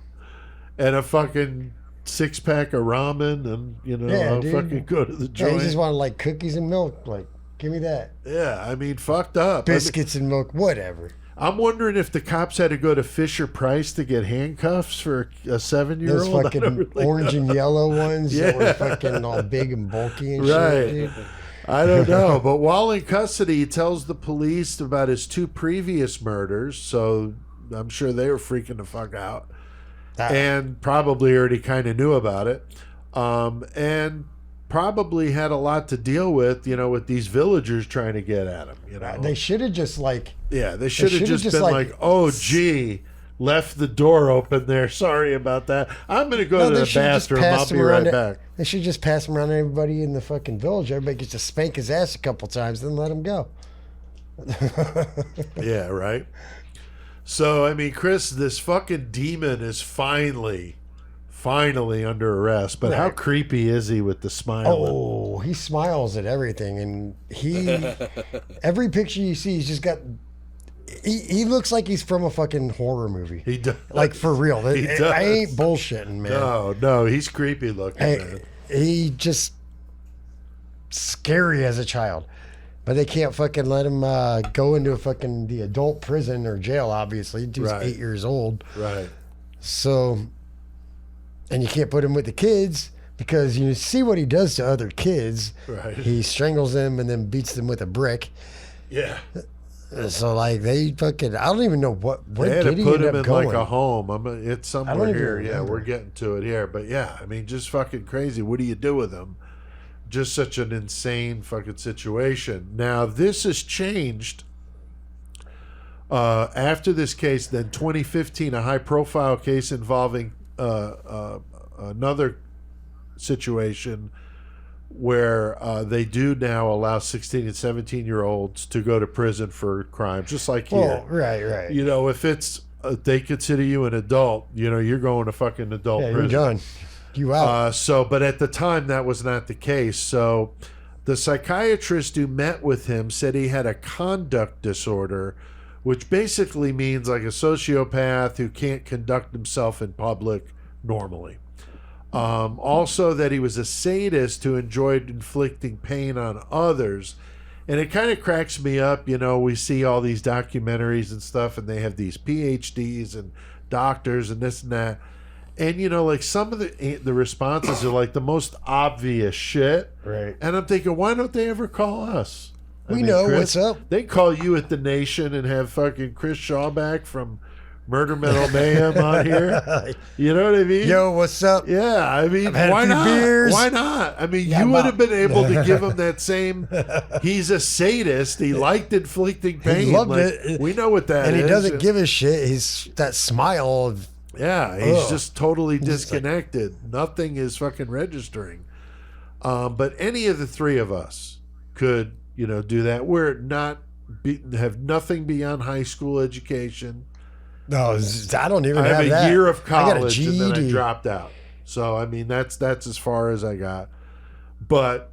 S1: And a fucking 6-pack of ramen, and,
S2: Yeah,
S1: I'll
S2: dude.
S1: fucking go to the
S2: Yeah, he
S1: joint.
S2: just wanted like cookies and milk. Like, Give me that.
S1: Yeah, I mean, fucked up.
S2: Biscuits and milk, whatever.
S1: I'm wondering if the cops had to go to Fisher Price to get handcuffs for a
S2: Those
S1: 7-year-old.
S2: fucking orange and yellow ones that were fucking all big and bulky and
S1: Right.
S2: shit, dude.
S1: I don't know. But while in custody, he tells the police about his 2 previous murders. So I'm sure they were freaking the fuck out. And probably already kind of knew about it. And probably had a lot to deal with, with these villagers trying to get at him.
S2: They should have just
S1: they should have just been like, oh, gee, left the door open there. Sorry about that. I'm going to go to the bathroom. I'll be right back.
S2: They should just pass him around to everybody in the fucking village. Everybody gets to spank his ass a couple times, then let him go.
S1: Yeah, right. So, I mean, Chris, this fucking demon is finally under arrest. But how creepy is he with the smile?
S2: Oh, he smiles at everything. And every picture you see, he's just got... He looks like he's from a fucking horror movie.
S1: He does.
S2: Like, for real.
S1: He does.
S2: I ain't bullshitting, man.
S1: No, he's creepy looking, man.
S2: He just scary as a child. But they can't fucking let him go into the adult prison or jail, obviously. Dude's 8 years old.
S1: Right.
S2: So, and you can't put him with the kids because you see what he does to other kids.
S1: Right.
S2: He strangles them and then beats them with a brick.
S1: Yeah.
S2: So, like, they fucking, I don't even know where
S1: they had
S2: did
S1: to
S2: he
S1: put
S2: end
S1: him
S2: up
S1: in
S2: going?
S1: like a home. It's somewhere here. Yeah,
S2: remember.
S1: we're getting to it here. But yeah, I mean, just fucking crazy. What do you do with him? Just such an insane fucking situation. Now, this has changed after this case. Then 2015, a high-profile case involving another situation where they do now allow 16 and 17-year-olds to go to prison for crimes, just like here.
S2: Right.
S1: If it's they consider you an adult, you're going to fucking adult prison.
S2: You're done. You out.
S1: But at the time, that was not the case. So the psychiatrist who met with him said he had a conduct disorder, which basically means like a sociopath who can't conduct himself in public normally. Also that he was a sadist who enjoyed inflicting pain on others. And it kind of cracks me up. We see all these documentaries and stuff, and they have these PhDs and doctors and this and that. And, like some of the responses are like the most obvious shit.
S2: Right.
S1: And I'm thinking, why don't they ever call us?
S2: We know
S1: Chris,
S2: what's up.
S1: They call you at the Nation and have fucking Chris Shawback from Murder Metal Mayhem on here. You know what I mean?
S2: Yo, what's up?
S1: Yeah, I mean,
S2: I've had
S1: why
S2: a few
S1: not?
S2: beers.
S1: Why not? I mean,
S2: Yeah,
S1: you
S2: I'm
S1: would have
S2: out.
S1: been able to give him that same. He's a sadist. He liked inflicting pain.
S2: He loved
S1: Like,
S2: it.
S1: We know what that is.
S2: And he doesn't give a shit. He's that smile of...
S1: Yeah, he's
S2: Ugh.
S1: just totally
S2: just like-
S1: disconnected. Nothing is fucking registering. But any of the three of us could, do that. We're not have nothing beyond high school education.
S2: No, I don't even
S1: I
S2: have
S1: have a
S2: that.
S1: year of
S2: I got a
S1: college and then I
S2: GED.
S1: dropped out. So I mean that's as far as I got. But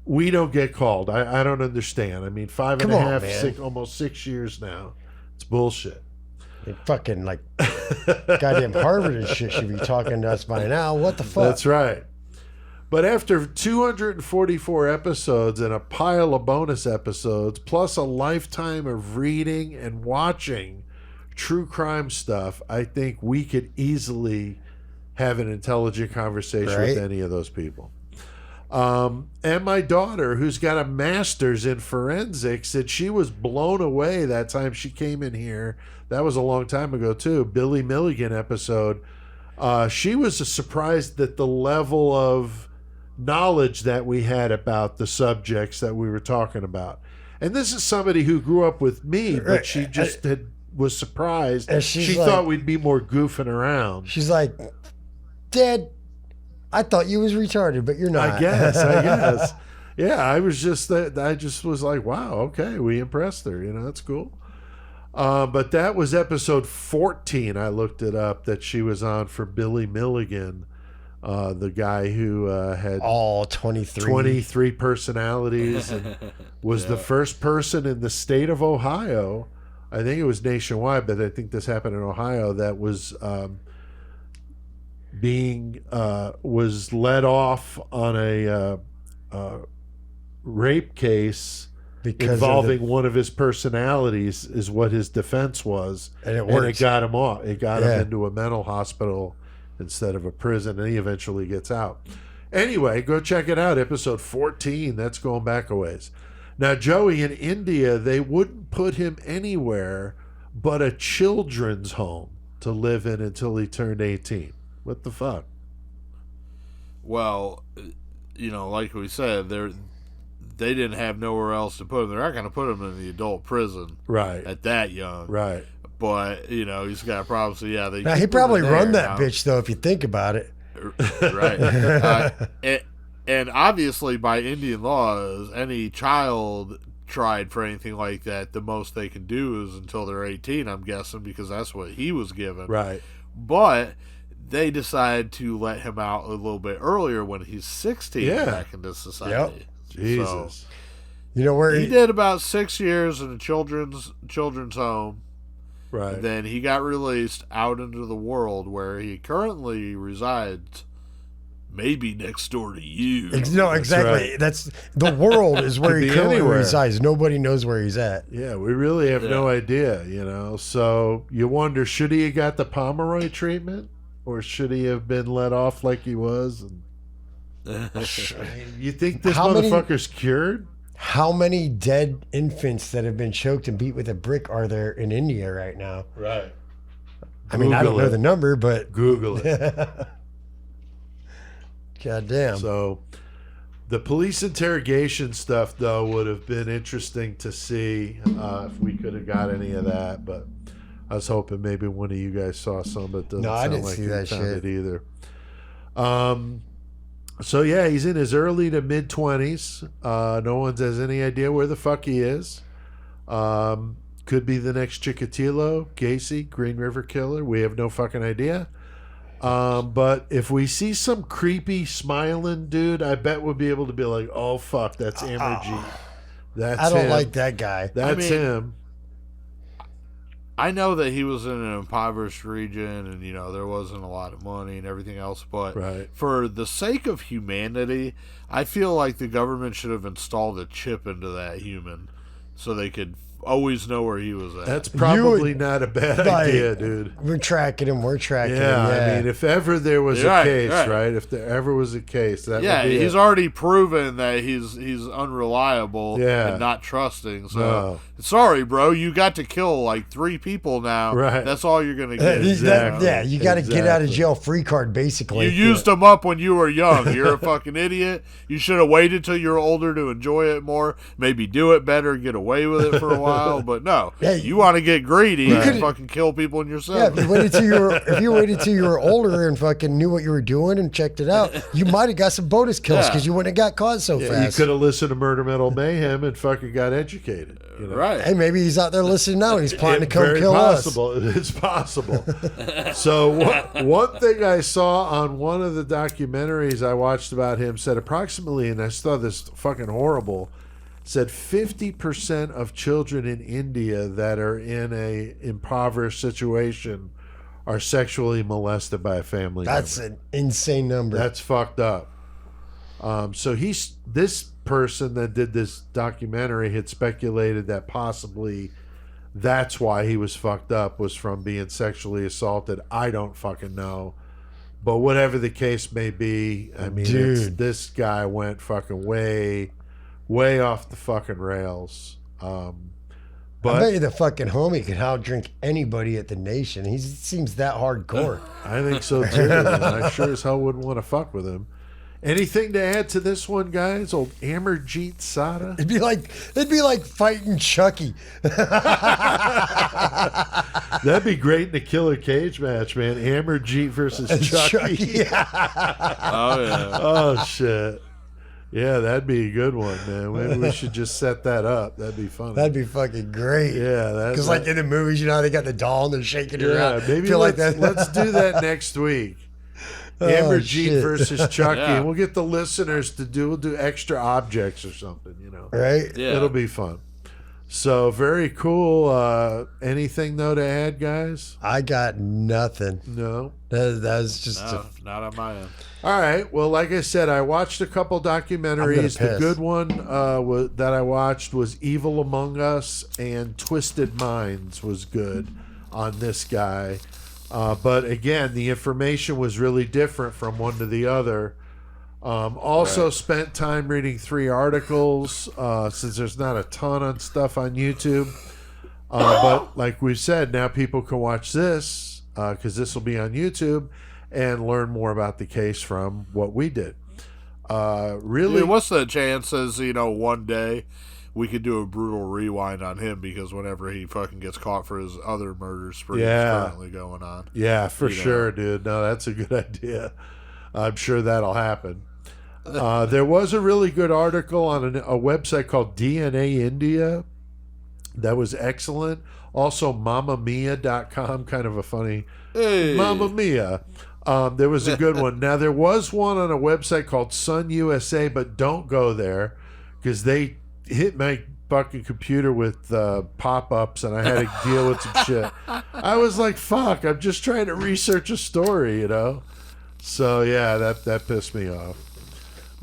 S1: we don't get called. I don't understand. I mean, 5 and
S2: Come
S1: a
S2: on,
S1: half,
S2: man.
S1: almost 6 years now. It's bullshit.
S2: They fucking like goddamn Harvard and shit should be talking to us by now. What the fuck?
S1: That's right. But after 244 episodes and a pile of bonus episodes, plus a lifetime of reading and watching true crime stuff, I think we could easily have an intelligent conversation with
S2: Right.
S1: any of those people. And my daughter, who's got a master's in forensics, said she was blown away that time she came in here. That was a long time ago, too. Billy Milligan episode. She was surprised at the level of knowledge that we had about the subjects that we were talking about. And this is somebody who grew up with me, but she just was surprised.
S2: And she's
S1: She
S2: like-
S1: thought we'd be more goofing around.
S2: She's like, Dad, I thought you was retarded, but you're not.
S1: I guess. Yeah, I just was like, wow, okay, we impressed her. That's cool. But that was episode 14. I looked it up that she was on for Billy Milligan, the guy who had
S2: All 23.
S1: 23 personalities and was the first person in the state of Ohio. I think it was nationwide, but I think this happened in Ohio. That was was let off on a rape case involving one of his personalities is what his defense was.
S2: And it
S1: And
S2: worked.
S1: it got him off. It got him into a mental hospital instead of a prison, and he eventually gets out. Anyway, go check it out. Episode 14. That's going back a ways. Now, Joey, in India, they wouldn't put him anywhere but a children's home to live in until he turned 18. What the fuck?
S3: Well, like we said, they didn't have nowhere else to put him. They're not going to put him in the adult prison
S1: Right.
S3: at that young.
S1: Right.
S3: But, he's got a problem. So, yeah.
S2: Now, he probably run that bitch, though, if you think about it.
S3: Right. And obviously, by Indian laws, any child tried for anything like that, the most they can do is until they're 18, I'm guessing, because that's what he was given.
S1: Right.
S3: But they decide to let him out a little bit earlier when he's 16 back into society.
S2: Yep.
S1: Jesus.
S2: So, where
S3: he did about 6 years in a children's home.
S1: Right.
S3: Then he got released out into the world, where he currently resides, maybe next door to you.
S2: No, exactly. That's the world is where he currently resides. Nobody knows where he's at.
S1: Yeah, we really have no idea, So you wonder, should he have got the Pomeroy treatment, or should he have been let off like he was? And you think this motherfucker's cured?
S2: How many dead infants that have been choked and beat with a brick are there in India right now?
S1: Right.
S2: I mean, I don't know the number, but
S1: Google it.
S2: God damn.
S1: So the police interrogation stuff, though, would have been interesting to see if we could have got any of that. But I was hoping maybe one of you guys saw some, but it doesn't
S2: I
S1: sound
S2: didn't
S1: like
S2: see
S1: you
S2: that
S1: found
S2: shit.
S1: it either. So, yeah, he's in his early to mid-20s. No one has any idea where the fuck he is. Could be the next Chikatilo, Gacy, Green River Killer. We have no fucking idea. But if we see some creepy smiling dude, I bet we'll be able to be like, oh, fuck, that's Amarjeet. That's
S2: I don't
S1: him.
S2: like that guy.
S1: That's him.
S3: I know that he was in an impoverished region, and there wasn't a lot of money and everything else, but for the sake of humanity, I feel like the government should have installed a chip into that human so they could always know where he was at.
S1: That's probably not a bad idea, dude.
S2: We're tracking him. We're tracking him.
S1: Yeah, I mean, if ever there was a case,
S3: right?
S1: If there ever was a case, that would be
S3: he's already proven that he's unreliable and not trusting. So, sorry, bro, you got to kill like 3 people now.
S1: Right.
S3: That's all you're going to get.
S1: Exactly.
S2: You got to get out of jail free card, basically.
S3: You used them up when you were young. You're a fucking idiot. You should have waited till you were older to enjoy it more. Maybe do it better, get away with it for a while. But no, you want to get greedy and fucking kill people in yourself.
S2: Yeah, if you waited till you were older and fucking knew what you were doing and checked it out, you might have got some bonus kills because you wouldn't have got caught so fast.
S1: You could have listened to Murder Metal Mayhem and fucking got educated.
S3: Right.
S2: Hey, maybe he's out there listening now and he's plotting to come kill us.
S1: It's possible. So one thing I saw on one of the documentaries I watched about him said approximately, and I saw this fucking horrible, said 50% of children in India that are in a impoverished situation are sexually molested by a family member.
S2: That's an insane number.
S1: That's fucked up. So this person that did this documentary had speculated that possibly that's why he was fucked up, was from being sexually assaulted. I don't fucking know. But whatever the case may be, I mean, this guy went fucking way off the fucking rails. But
S2: I bet you the fucking homie could outdrink anybody at the nation. He seems that hardcore.
S1: I think so too. I sure as hell wouldn't want to fuck with him. Anything to add to this one, guys? Old Amarjeet Sada?
S2: It'd be like fighting Chucky.
S1: That'd be great in a killer cage match, man. Amarjeet versus Chucky.
S2: Yeah.
S3: Oh yeah.
S1: Oh shit. Yeah, that'd be a good one, man. Maybe we should just set that up. That'd be funny.
S2: That'd be fucking great.
S1: Yeah,
S2: because like in the movies, how they got the doll and they're shaking it around.
S1: Yeah, maybe
S2: let's
S1: do that next week. Amarjeet versus Chucky.
S3: Yeah.
S1: And we'll get the listeners to we'll do extra objects or something,
S2: Right?
S3: Yeah.
S1: It'll be fun. So very cool. Anything though to add, guys?
S2: I got nothing.
S1: No.
S2: That's just
S3: No, not on my end.
S1: All right. Well, like I said, I watched a couple documentaries. The
S2: piss.
S1: good one that I watched was Evil Among Us, and Twisted Minds was good on this guy. But again, the information was really different from one to the other. Also spent time reading 3 articles since there's not a ton of stuff on YouTube. But like we said, now people can watch this because this will be on YouTube and learn more about the case from what we did. Really,
S3: Dude, what's the chances, one day we could do a brutal rewind on him because whenever he fucking gets caught for his other murder spree that's currently going on.
S1: Yeah, for sure, dude. No, that's a good idea. I'm sure that'll happen. There was a really good article on a website called DNA India that was excellent. Also, MammaMia.com, kind of a funny Mamma Mia. There was a good one. Now, there was one on a website called Sun USA, but don't go there because they hit my fucking computer with pop-ups and I had to deal with some shit. I was like, fuck, I'm just trying to research a story, So, yeah, that pissed me off.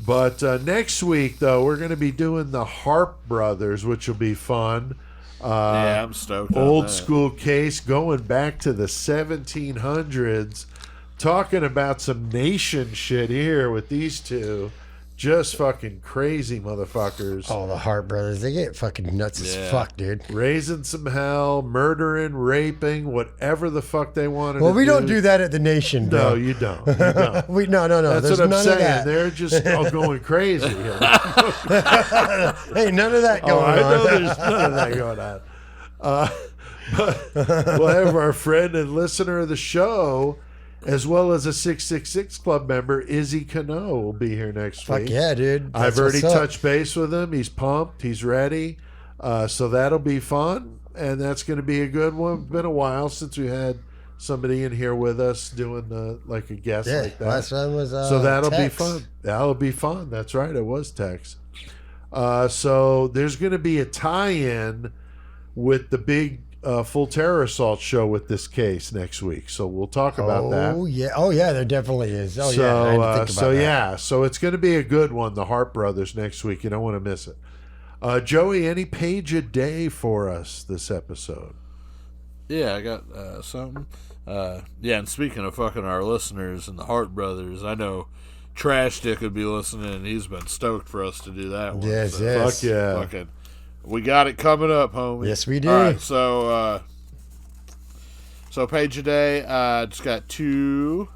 S1: But next week, though, we're going to be doing the Harp Brothers, which will be fun.
S3: Yeah, I'm stoked on
S1: Old
S3: that.
S1: school case going back to the 1700s. Talking about some nation shit here with these two. Just fucking crazy motherfuckers.
S2: Oh, the Hart brothers. They get fucking nuts as fuck, dude.
S1: Raising some hell, murdering, raping, whatever the fuck they wanted to do.
S2: Well, we don't do that at the Nation, bro.
S1: No, you don't. You don't.
S2: No.
S1: That's
S2: There's
S1: what I'm
S2: none
S1: saying.
S2: of that.
S1: They're just all going crazy.
S2: Hey, none of that going
S1: I know
S2: on.
S1: there's none of that going on. But we'll have our friend and listener of the show, as well as a 666 Club member, Izzy Cano, will be here next week.
S2: Fuck yeah, dude.
S1: I've
S2: That's
S1: already
S2: what's up.
S1: touched base with him. He's pumped. He's ready. So that'll be fun, and that's going to be a good one. It's been a while since we had somebody in here with us doing like a guest
S2: Yeah,
S1: like that.
S2: last one was
S1: So that'll
S2: Tex.
S1: be fun. That'll be fun. That's right. It was Tex. So there's going to be a tie-in with the big full terror assault show with this case next week. So we'll talk about that.
S2: Oh yeah, there definitely is. Oh
S1: So,
S2: yeah, I didn't think about that.
S1: so it's going to be a good one, the Hart Brothers next week. You don't want to miss it. Joey, any page a day for us this episode?
S3: Yeah, I got something. Yeah, and speaking of fucking our listeners and the Hart Brothers, I know Trash Dick would be listening, and he's been stoked for us to do that one.
S2: Yes,
S3: So,
S2: yes.
S1: Fuck yeah.
S3: Fucking, we got it coming up, homie.
S2: Yes, we do.
S3: All right, so page a day. Just got 2,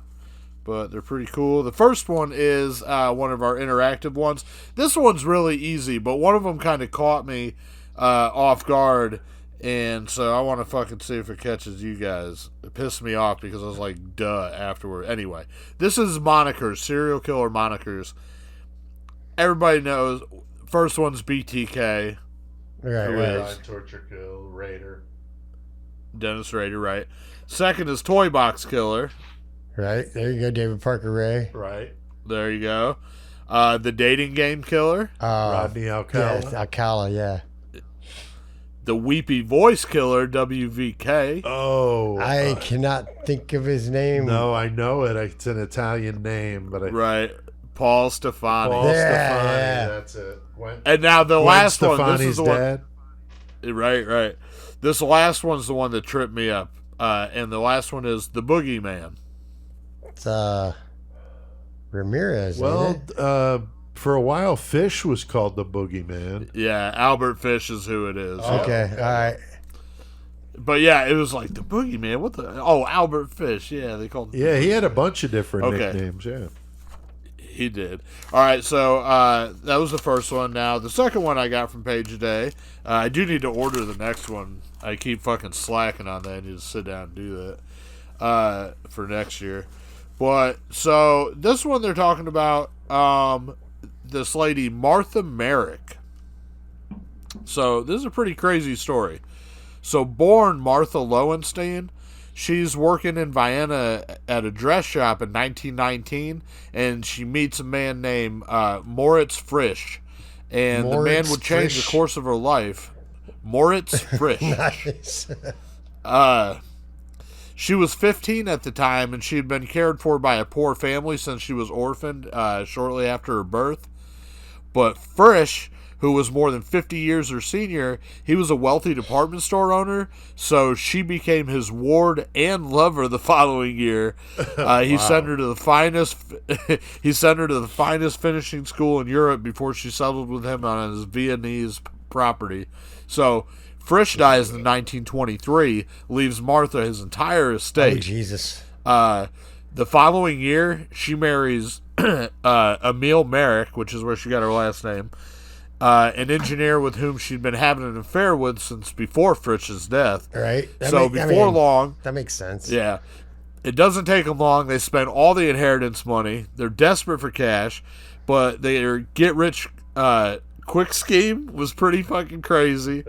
S3: but they're pretty cool. The first one is one of our interactive ones. This one's really easy, but one of them kind of caught me off guard, and so I want to fucking see if it catches you guys. It pissed me off because I was like, duh, afterward. Anyway, this is monikers, serial killer monikers. Everybody knows. First one's BTK.
S2: Right,
S3: Who
S2: right.
S3: is?
S1: Torture Kill, Raider.
S3: Dennis Rader, right? Second is Toy Box Killer.
S2: Right. There you go, David Parker Ray.
S1: Right.
S3: There you go. The Dating Game Killer.
S1: Rodney Alcala.
S2: Yeah, Alcala, yeah.
S3: The Weepy Voice Killer, WVK.
S1: Oh.
S2: I cannot think of his name.
S1: No, I know it. It's an Italian name, but
S3: Right. Paul Stefani.
S1: Paul
S2: Yeah,
S1: Stefani.
S2: yeah.
S1: That's it.
S3: And now the last one. This
S1: Stefani's
S3: is the
S1: dad.
S3: one. Right. This last one's the one that tripped me up. And the last one is the Boogeyman.
S2: It's Ramirez.
S1: Well,
S2: ain't it?
S1: for a while, Fish was called the Boogeyman.
S3: Yeah, Albert Fish is who it is.
S2: Okay, all right.
S3: But yeah, it was like the Boogeyman. What the? Oh, Albert Fish. Yeah, they called him.
S1: Yeah, he had a bunch of different
S3: Okay.
S1: nicknames. Yeah.
S3: He did. All right, so that was the first one. Now, the second one I got from Page a Day. I do need to order the next one. I keep fucking slacking on that. I need to sit down and do that for next year. But, so, this one they're talking about this lady, Martha Merrick. So, this is a pretty crazy story. So, born Martha Lowenstein, she's working in Vienna at a dress shop in 1919, and she meets a man named Moritz Frisch. And the man
S2: Moritz
S3: would change
S2: Frisch.
S3: the course of her life. Moritz Frisch.
S2: Nice.
S3: She was 15 at the time, and she had been cared for by a poor family since she was orphaned shortly after her birth. But Frisch, who was more than 50 years her senior, he was a wealthy department store owner, so she became his ward and lover the following year. He sent her to the finest. He sent her to the finest finishing school in Europe before she settled with him on his Viennese property. So Frisch dies in 1923, leaves Martha his entire estate.
S2: Oh, Jesus.
S3: The following year, she marries Emil Merrick, which is where she got her last name, an engineer with whom she'd been having an affair with since before Frisch's death.
S2: Right.
S3: Long...
S2: That makes sense.
S3: Yeah. It doesn't take them long. They spend all the inheritance money. They're desperate for cash, but their get-rich-quick scheme was pretty fucking crazy.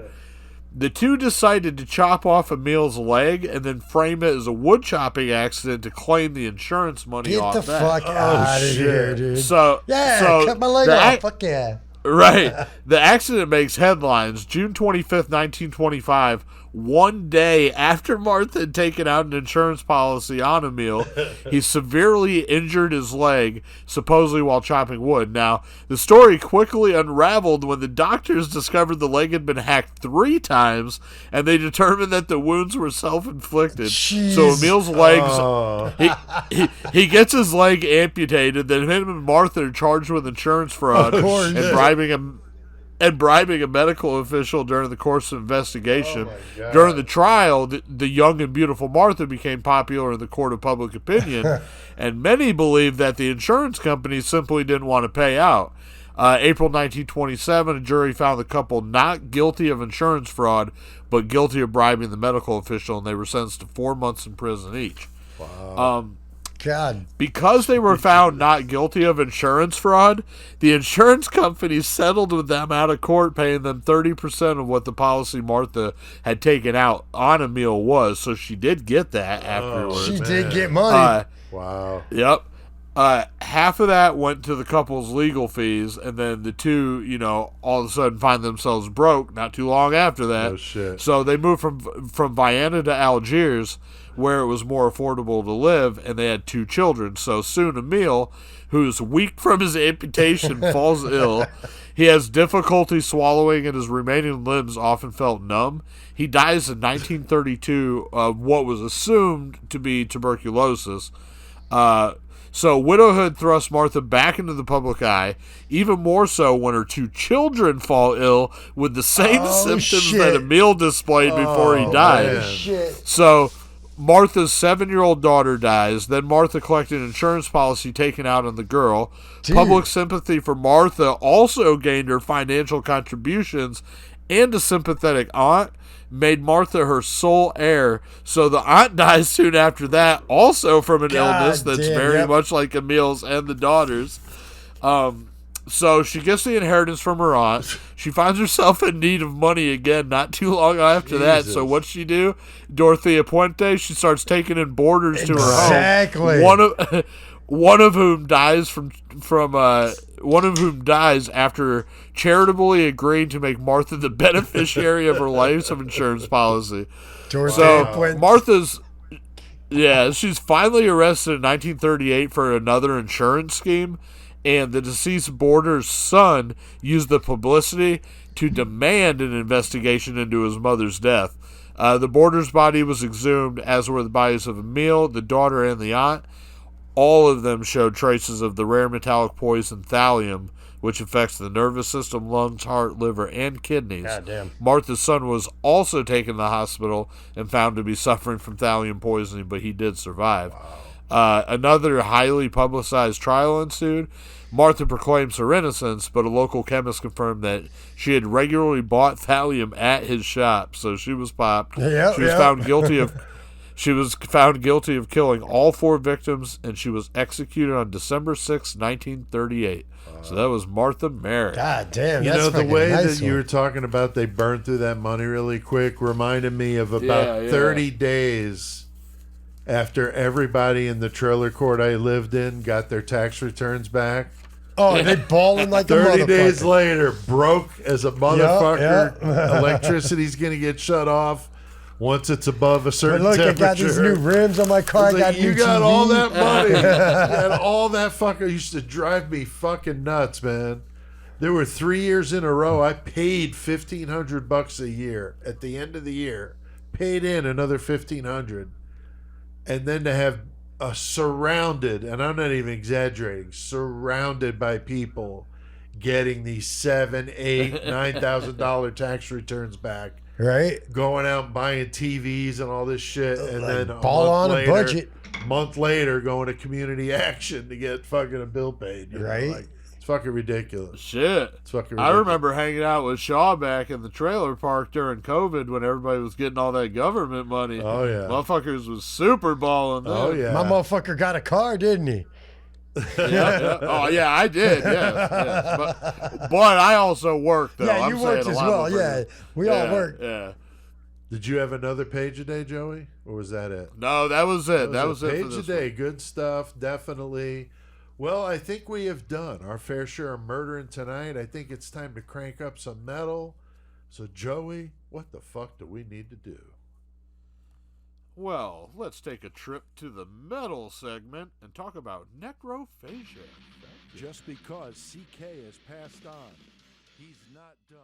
S3: The two decided to chop off Emil's leg and then frame it as a wood chopping accident to claim the insurance money off that.
S2: Get the fuck out of here, dude. Cut my leg off. Fuck yeah.
S3: Right. The accident makes headlines. June 25th, 1925, one day after Martha had taken out an insurance policy on Emil, he severely injured his leg, supposedly while chopping wood. Now, the story quickly unraveled when the doctors discovered the leg had been hacked 3 times, and they determined that the wounds were self-inflicted.
S2: Jeez.
S3: So Emil's legs... He gets his leg amputated, then him and Martha are charged with insurance fraud and bribing a medical official during the course of investigation. During the trial, the young and beautiful Martha became popular in the court of public opinion, and many believe that the insurance company simply didn't want to pay out. April 1927, a jury found the couple not guilty of insurance fraud, but guilty of bribing the medical official, and they were sentenced to 4 months in prison each.
S1: Wow.
S2: God.
S3: Because they were found not guilty of insurance fraud, the insurance company settled with them out of court, paying them 30% of what the policy Martha had taken out on Emil was. So she did get that afterwards.
S2: She did get money.
S1: Wow.
S3: Yep. Half of that went to the couple's legal fees, and then the two, all of a sudden find themselves broke not too long after that.
S1: Oh, shit.
S3: So they moved from Vienna to Algiers, where it was more affordable to live, and they had 2 children. So soon Emil, who's weak from his amputation, falls ill. He has difficulty swallowing, and his remaining limbs often felt numb. He dies in 1932 of what was assumed to be tuberculosis. So widowhood thrusts Martha back into the public eye, even more so when her 2 children fall ill with the same symptoms that Emil displayed before he died. So Martha's 7-year-old daughter dies. Then Martha collected an insurance policy taken out on the girl. Dude. Public sympathy for Martha also gained her financial contributions, and a sympathetic aunt made Martha her sole heir. So the aunt dies soon after that, also from an illness that's very much like Emil's and the daughter's. So she gets the inheritance from her aunt. She finds herself in need of money again not too long after that. So what's she do? Dorothea Puente, she starts taking in boarders to her home.
S2: Exactly.
S3: One of whom dies after charitably agreeing to make Martha the beneficiary of her life's insurance policy. She's finally arrested in 1938 for another insurance scheme, and the deceased boarder's son used the publicity to demand an investigation into his mother's death. The boarder's body was exhumed, as were the bodies of Emil, the daughter, and the aunt. All of them showed traces of the rare metallic poison thallium, which affects the nervous system, lungs, heart, liver, and kidneys.
S2: Goddamn.
S3: Martha's son was also taken to the hospital and found to be suffering from thallium poisoning, but he did survive. Wow. Another highly publicized trial ensued. Martha proclaims her innocence, but a local chemist confirmed that she had regularly bought thallium at his shop, so she was popped. She was found guilty of... She was found guilty of killing all 4 victims, and she was executed on December 6, 1938. So that was Martha Merrick.
S2: God damn,
S1: that's the way that you were talking about they burned through that money really quick reminded me of about 30 days after everybody in the trailer court I lived in got their tax returns back.
S2: Oh, they balling like a
S1: 30
S2: motherfucker.
S1: days later, broke as a motherfucker.
S2: Yep.
S1: Electricity's going to get shut off once it's above a
S2: But
S1: certain
S2: look,
S1: temperature.
S2: I got these new rims on my car. I
S1: It's
S2: got
S1: like,
S2: new
S1: you got
S2: TV.
S1: all that money. You got all that fucking. Used to drive me fucking nuts, man. There were 3 years in a row I paid $1,500 a year at the end of the year. Paid in another $1,500, and then to have surrounded, and I'm not even exaggerating, surrounded by people getting these $7,000, $8,000, $9,000 tax returns back.
S2: Right?
S1: Going out and buying TVs and all this shit, and then
S2: ball on a budget.
S1: month later, going to community action to get fucking a bill paid. You know,
S2: Right?
S1: like, it's fucking ridiculous.
S3: Shit.
S1: It's fucking
S3: I
S1: ridiculous.
S3: remember hanging out with Shawback in the trailer park during COVID when everybody was getting all that government money.
S1: Oh, yeah.
S3: Motherfuckers was super balling then.
S1: Oh, yeah.
S2: My motherfucker got a car, didn't he?
S3: Yeah. Oh, yeah, I did. Yes. But I also worked, though.
S2: Yeah,
S3: I'm
S2: you worked
S3: saying
S2: as
S3: a lot
S2: well.
S3: more
S2: Yeah,
S3: people-
S2: we all worked.
S3: Yeah.
S1: Did you have another page a day, Joey? Or was that it?
S3: No, that was it. That was it
S1: page
S3: for
S1: a
S3: this
S1: day.
S3: one.
S1: Good stuff, definitely. Well, I think we have done our fair share of murdering tonight. I think it's time to crank up some metal. So, Joey, what the fuck do we need to do?
S3: Well, let's take a trip to the metal segment and talk about necrophagia.
S1: Just because CK has passed on, he's not done.